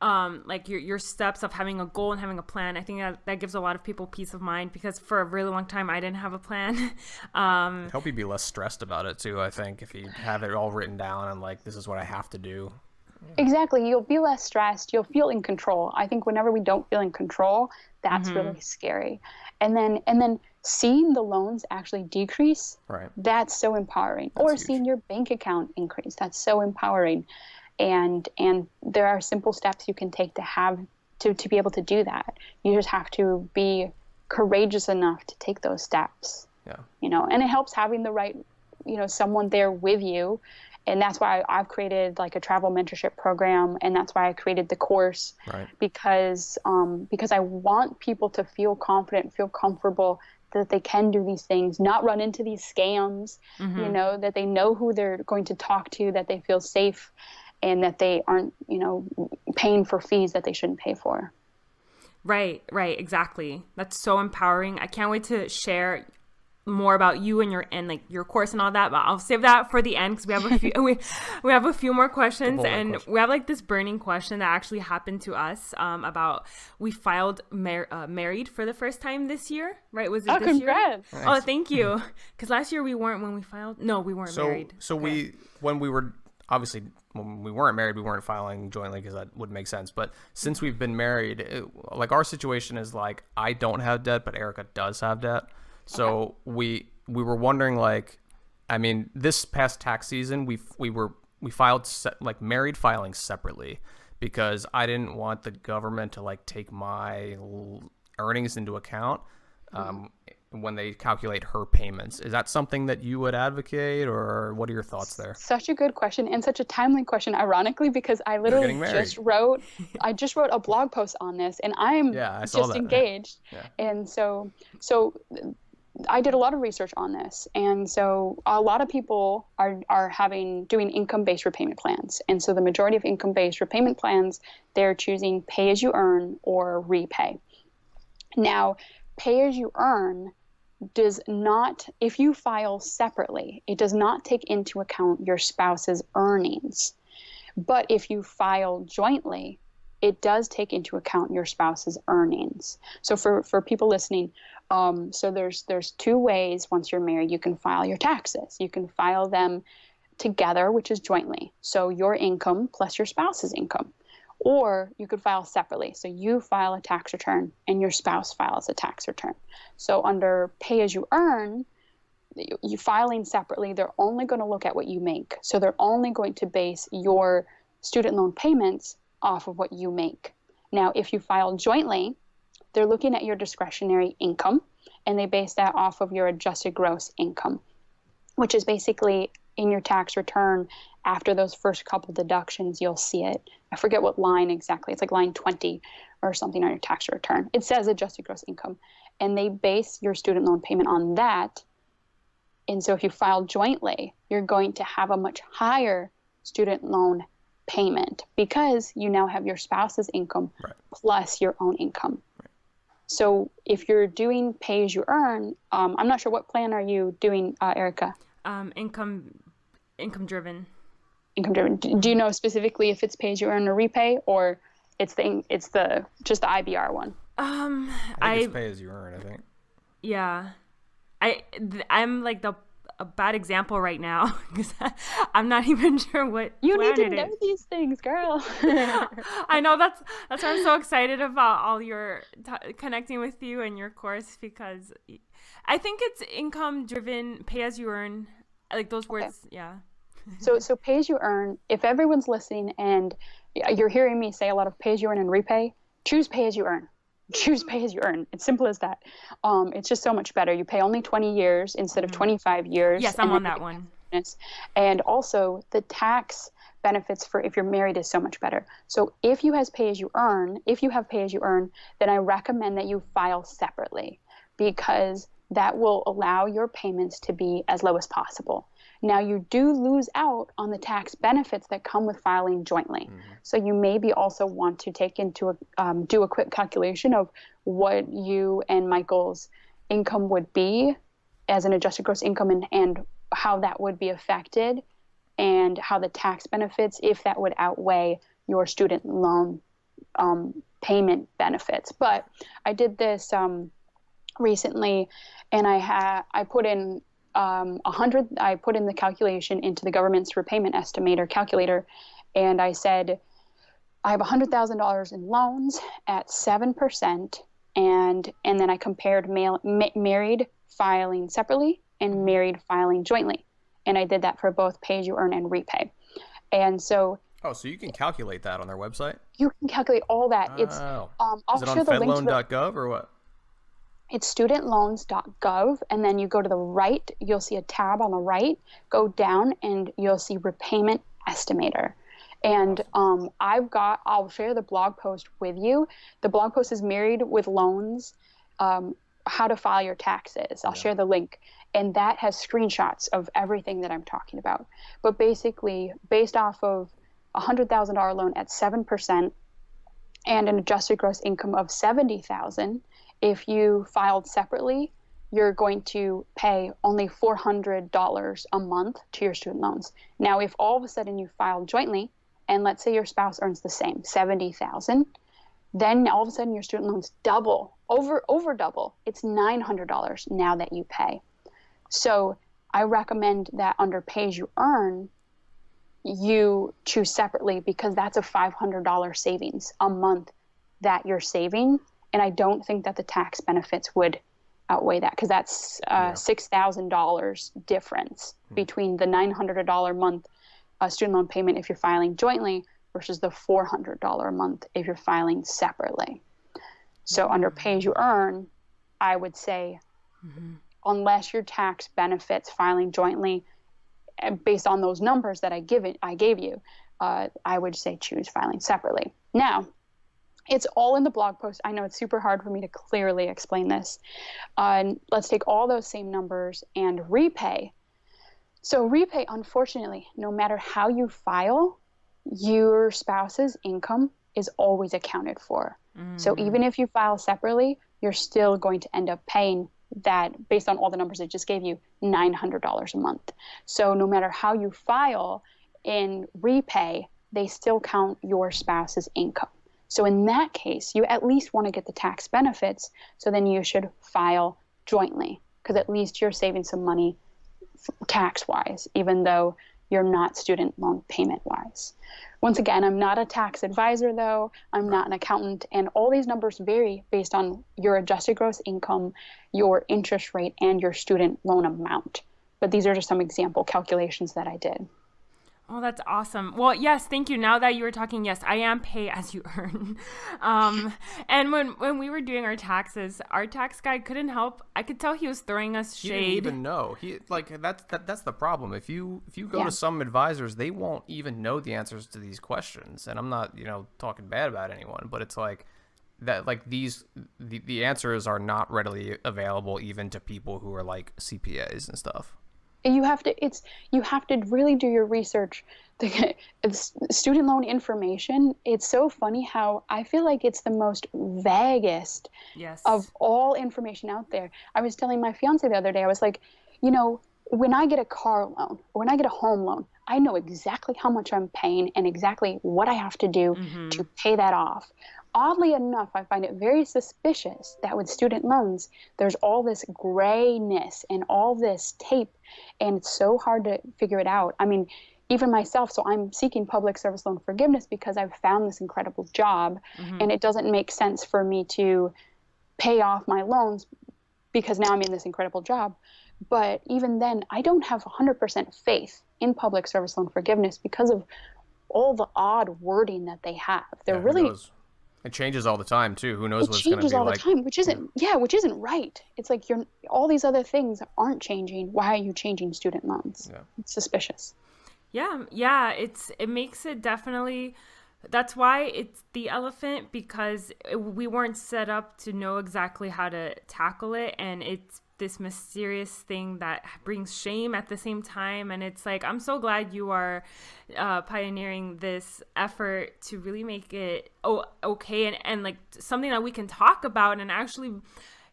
like your steps of having a goal and having a plan. I think that gives a lot of people peace of mind, because for a really long time I didn't have a plan. I hope you'd be less stressed about it too. I think if you have it all written down and like, this is what I have to do. Exactly. You'll be less stressed. You'll feel in control. I think whenever we don't feel in control, that's really scary. And then seeing the loans actually decrease, right, that's so empowering. That's or huge. Seeing your bank account increase, that's so empowering. And there are simple steps you can take to be able to do that. You just have to be courageous enough to take those steps. Yeah. And it helps having the right, someone there with you. And that's why I've created like a travel mentorship program, and that's why I created the course, right, because I want people to feel confident, feel comfortable that they can do these things, not run into these scams, that they know who they're going to talk to, that they feel safe, and that they aren't, paying for fees that they shouldn't pay for. Right, exactly. That's so empowering. I can't wait to share more about you and your course and all that, but I'll save that for the end, because we have a few we have a few more questions, and we have like this burning question that actually happened to us about we filed married for the first time this year, right? Was it this congrats. year? Nice. Oh, thank you. Because last year we weren't when we filed. No, we weren't married. So okay. When we weren't married, we weren't filing jointly, because that would make sense. But since we've been married, like our situation is like, I don't have debt, but Erica does have debt. So we were wondering, like, I mean, this past tax season, we filed like married filing separately, because I didn't want the government to like take my earnings into account when they calculate her payments. Is that something that you would advocate, or what are your thoughts there? Such a good question, and such a timely question, ironically, because I literally just wrote a blog post on this, and I'm just engaged. Yeah. And so I did a lot of research on this, and so a lot of people are doing income-based repayment plans. And so the majority of income-based repayment plans, they're choosing pay-as-you-earn or repay. Now, pay-as-you-earn does not, if you file separately, it does not take into account your spouse's earnings. But if you file jointly, it does take into account your spouse's earnings. So for people listening, so there's two ways once you're married you can file your taxes. You can file them together, which is jointly. So your income plus your spouse's income. Or you could file separately. So you file a tax return and your spouse files a tax return. So under pay-as-you-earn, you filing separately, they're only going to look at what you make. So they're only going to base your student loan payments off of what you make. Now, if you file jointly, they're looking at your discretionary income, and they base that off of your adjusted gross income, which is basically in your tax return. After those first couple deductions, you'll see it. I forget what line exactly. It's like line 20 or something on your tax return. It says adjusted gross income, and they base your student loan payment on that. And so if you file jointly, you're going to have a much higher student loan payment, because you now have your spouse's income plus your own income. So if you're doing pay-as-you-earn, I'm not sure, what plan are you doing, Erica? Income driven. Income driven. Do you know specifically if it's pay-as-you-earn or repay, or it's just the IBR one? I think it's pay-as-you-earn, I think. Yeah. I'm like a bad example right now, because I'm not even sure what you need to know these things, girl. I know, that's why I'm so excited about all your connecting with you and your course, because I think it's income driven, pay as you earn, like those words. Okay. Yeah. So pay as you earn, if everyone's listening and you're hearing me say a lot of pay as you earn and repay, choose pay as you earn. Choose pay as you earn. It's simple as that. It's just so much better. You pay only 20 years instead of 25 years. Yes, I'm on that one. And also the tax benefits for if you're married is so much better. So if you have pay as you earn, then I recommend that you file separately, because that will allow your payments to be as low as possible. Now, you do lose out on the tax benefits that come with filing jointly. So you maybe also want to take into do a quick calculation of what you and Michael's income would be as an adjusted gross income, and how that would be affected, and how the tax benefits, if that would outweigh your student loan payment benefits. But I did this recently, and I put in I put in the calculation into the government's repayment estimator calculator, and I said, I have $100,000 in loans at 7%, and then I compared married filing separately and married filing jointly. And I did that for both pay as you earn and repay. And so so you can calculate that on their website? You can calculate all that. It's Is I'll it share on the link to fedloan.gov or what? It's studentloans.gov, and then you go to the right, you'll see a tab on the right, go down, and you'll see repayment estimator. And I'll share the blog post with you. The blog post is Married with Loans, How to File Your Taxes. I'll share the link. And that has screenshots of everything that I'm talking about. But basically, based off of a $100,000 loan at 7% and an adjusted gross income of $70,000, if you filed separately, you're going to pay only $400 a month to your student loans. Now, if all of a sudden you file jointly, and let's say your spouse earns the same, $70,000, then all of a sudden your student loans double, over double. It's $900 now that you pay. So I recommend that under pay as you earn, you choose separately, because that's a $500 savings a month that you're saving. And I don't think that the tax benefits would outweigh that, because that's $6,000 difference between the $900 a month student loan payment if you're filing jointly versus the $400 a month if you're filing separately. So under pay as you earn, I would say, unless your tax benefits filing jointly, based on those numbers that I gave you, I would say choose filing separately. Now, it's all in the blog post. I know it's super hard for me to clearly explain this. Let's take all those same numbers and repay. So repay, unfortunately, no matter how you file, your spouse's income is always accounted for. So even if you file separately, you're still going to end up paying that, based on all the numbers I just gave you, $900 a month. So no matter how you file in repay, they still count your spouse's income. So in that case, you at least want to get the tax benefits, so then you should file jointly, because at least you're saving some money tax-wise, even though you're not student loan payment-wise. Once again, I'm not a tax advisor, though. I'm not an accountant, and all these numbers vary based on your adjusted gross income, your interest rate, and your student loan amount. But these are just some example calculations that I did. Oh, that's awesome. Well, yes, thank you. Now that you were talking, yes, I am pay as you earn. And when we were doing our taxes, our tax guy couldn't help. I could tell he was throwing us shade. He didn't even know. That's the problem. If you go to some advisors, they won't even know the answers to these questions. And I'm not, talking bad about anyone, but it's like that. Like the answers are not readily available even to people who are like CPAs and stuff. You have to really do your research. The student loan information, it's so funny how I feel like it's the most vaguest of all information out there. I was telling my fiance the other day, I was like, when I get a car loan or when I get a home loan, I know exactly how much I'm paying and exactly what I have to do to pay that off. Oddly enough, I find it very suspicious that with student loans, there's all this grayness and all this tape, and it's so hard to figure it out. I mean, even myself, so I'm seeking public service loan forgiveness because I've found this incredible job, and it doesn't make sense for me to pay off my loans because now I'm in this incredible job. But even then, I don't have 100% faith in public service loan forgiveness because of all the odd wording that they have. They're really... It changes all the time too. Who knows what's going to be like? It changes all the time, which isn't right. It's like all these other things aren't changing. Why are you changing student loans? Yeah. It's suspicious. Yeah. It makes it definitely. That's why it's the elephant, because we weren't set up to know exactly how to tackle it, and it's this mysterious thing that brings shame at the same time. And it's like, I'm so glad you are pioneering this effort to really make it okay and like something that we can talk about and actually,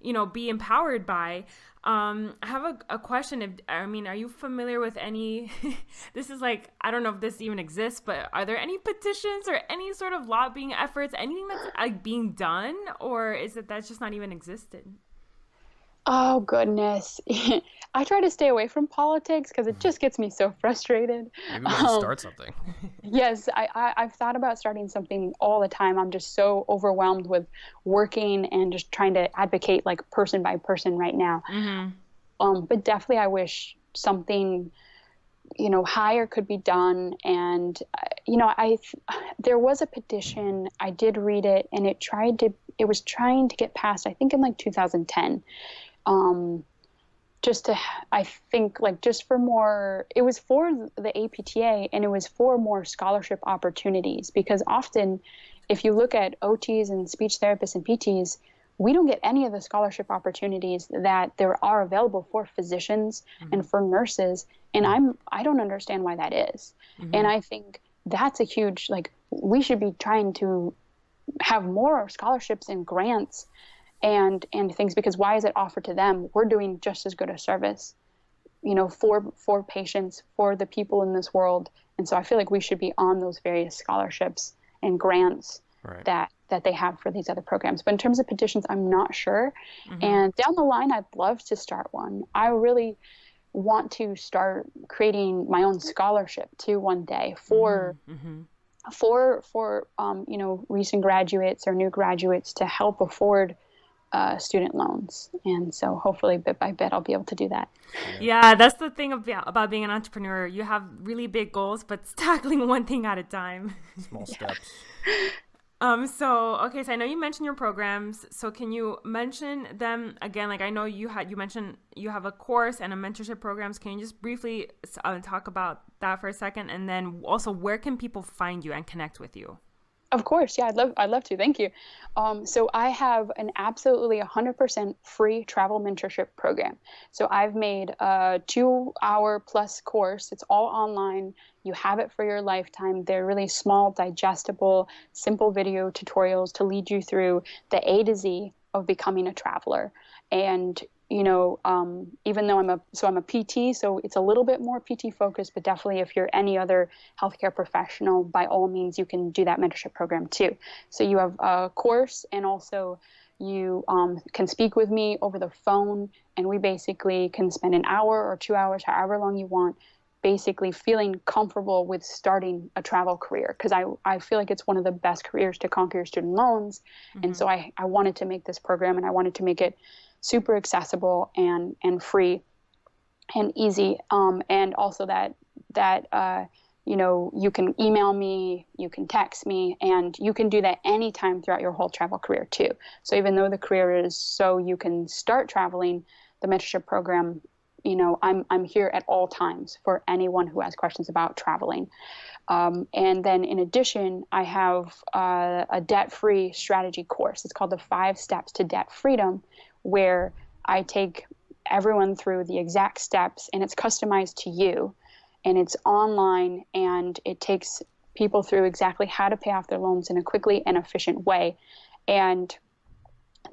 you know, be empowered by. I have a question. Are you familiar with any, this is like, I don't know if this even exists, but are there any petitions or any sort of lobbying efforts, anything that's like being done, or is it that's just not even existed? Oh, goodness. I try to stay away from politics because it just gets me so frustrated. Maybe we should start something. Yes, I've thought about starting something all the time. I'm just so overwhelmed with working and just trying to advocate like person by person right now. But definitely I wish something, you know, higher could be done. And, you know, there was a petition, I did read it, and it was trying to get passed, I think in like 2010. I think like just for more, it was for the APTA and it was for more scholarship opportunities, because often if you look at OTs and speech therapists and PTs, we don't get any of the scholarship opportunities that there are available for physicians and for nurses. And I don't understand why that is. And I think that's a huge, like, we should be trying to have more scholarships and grants and things, because why is it offered to them? We're doing just as good a service, you know, for patients, for the people in this world. And so I feel like we should be on those various scholarships and grants that they have for these other programs. But in terms of petitions, I'm not sure. And down the line, I'd love to start one. I really want to start creating my own scholarship too one day for you know, recent graduates or new graduates to help afford student loans. And so hopefully bit by bit I'll be able to do that. Yeah, that's the thing about being an entrepreneur. You have really big goals, but it's tackling one thing at a time. Small steps. So I know you mentioned your programs. So can you mention them again? Like, I know you mentioned you have a course and a mentorship programs. Can you just briefly talk about that for a second? And then also, where can people find you and connect with you? Of course. Yeah, I'd love to. Thank you. So I have an absolutely 100% free travel mentorship program. So I've made a 2-hour plus course. It's all online. You have it for your lifetime. They're really small, digestible, simple video tutorials to lead you through the A to Z of becoming a traveler. And you know, even though I'm a PT, so it's a little bit more PT focused, but definitely if you're any other healthcare professional, by all means, you can do that mentorship program too. So you have a course, and also you can speak with me over the phone, and we basically can spend an hour or 2 hours, however long you want, basically feeling comfortable with starting a travel career. Because I feel like it's one of the best careers to conquer your student loans. And so I wanted to make this program, and I wanted to make it super accessible and free and easy. And also that you know, you can email me, you can text me, and you can do that anytime throughout your whole travel career too. So even though the career is so you can start traveling, the mentorship program, you know, I'm here at all times for anyone who has questions about traveling. And then in addition, I have a debt-free strategy course. It's called the 5 Steps to Debt Freedom, where I take everyone through the exact steps, and it's customized to you, and it's online, and it takes people through exactly how to pay off their loans in a quickly and efficient way. And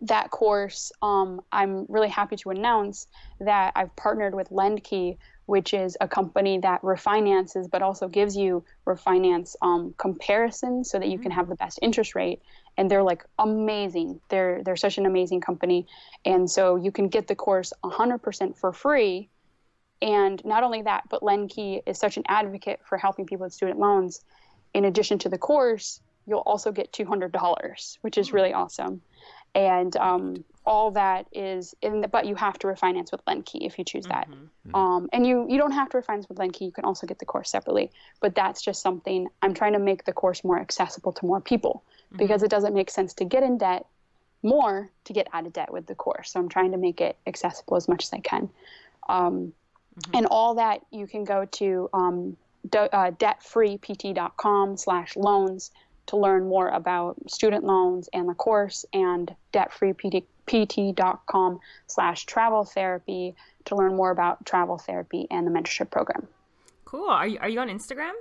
that course, I'm really happy to announce that I've partnered with LendKey, which is a company that refinances, but also gives you refinance comparisons so that you can have the best interest rate. And they're like amazing. They're such an amazing company. And so you can get the course 100% for free. And not only that, but LendKey is such an advocate for helping people with student loans. In addition to the course, you'll also get $200, which is really awesome. And all that is but you have to refinance with LendKey if you choose that. And you don't have to refinance with LendKey. You can also get the course separately. But that's just something I'm trying to make the course more accessible to more people, because it doesn't make sense to get in debt more to get out of debt with the course. So I'm trying to make it accessible as much as I can. And all that you can go to debtfreept.com/loans to learn more about student loans and the course, and debtfreept dpt.com/travel therapy to learn more about travel therapy and the mentorship program. Cool. Are you on Instagram?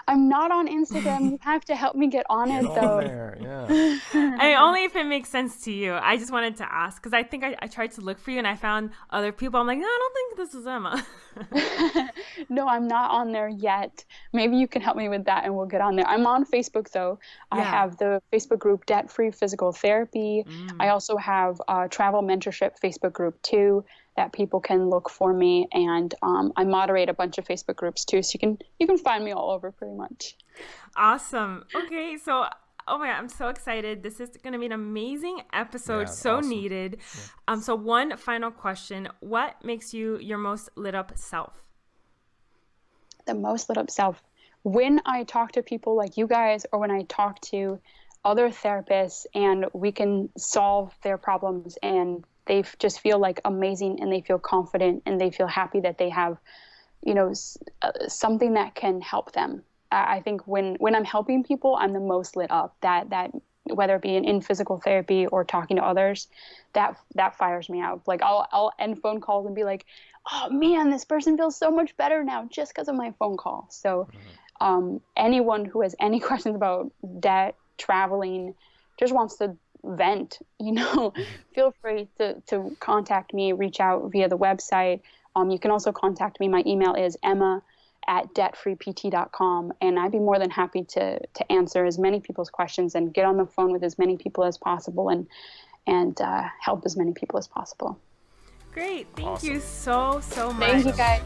I'm not on Instagram. You have to help me get on it, though. There, yeah. Only if it makes sense to you. I just wanted to ask because I think I tried to look for you and I found other people. I'm like, no, I don't think this is Emma. No, I'm not on there yet. Maybe you can help me with that and we'll get on there. I'm on Facebook, though. I have the Facebook group Debt Free Physical Therapy. I also have a travel mentorship Facebook group, too, that people can look for me. And I moderate a bunch of Facebook groups, too. So you can find me all over pretty much. Awesome. Okay, so oh my God, I'm so excited. This is going to be an amazing episode, so awesome. needed. So one final question. What makes you your most lit up self? The most lit up self. When I talk to people like you guys, or when I talk to other therapists and we can solve their problems and they just feel like amazing and they feel confident and they feel happy that they have, something that can help them. I think when I'm helping people, I'm the most lit up. That whether it be in physical therapy or talking to others, that fires me out. Like I'll end phone calls and be like, oh man, this person feels so much better now just because of my phone call. So anyone who has any questions about debt, traveling, just wants to vent, feel free to contact me, reach out via the website. You can also contact me. My email is emma@debtfreept.com, and I'd be more than happy to answer as many people's questions and get on the phone with as many people as possible and help as many people as possible. Great. Thank you so much. Thank you, guys.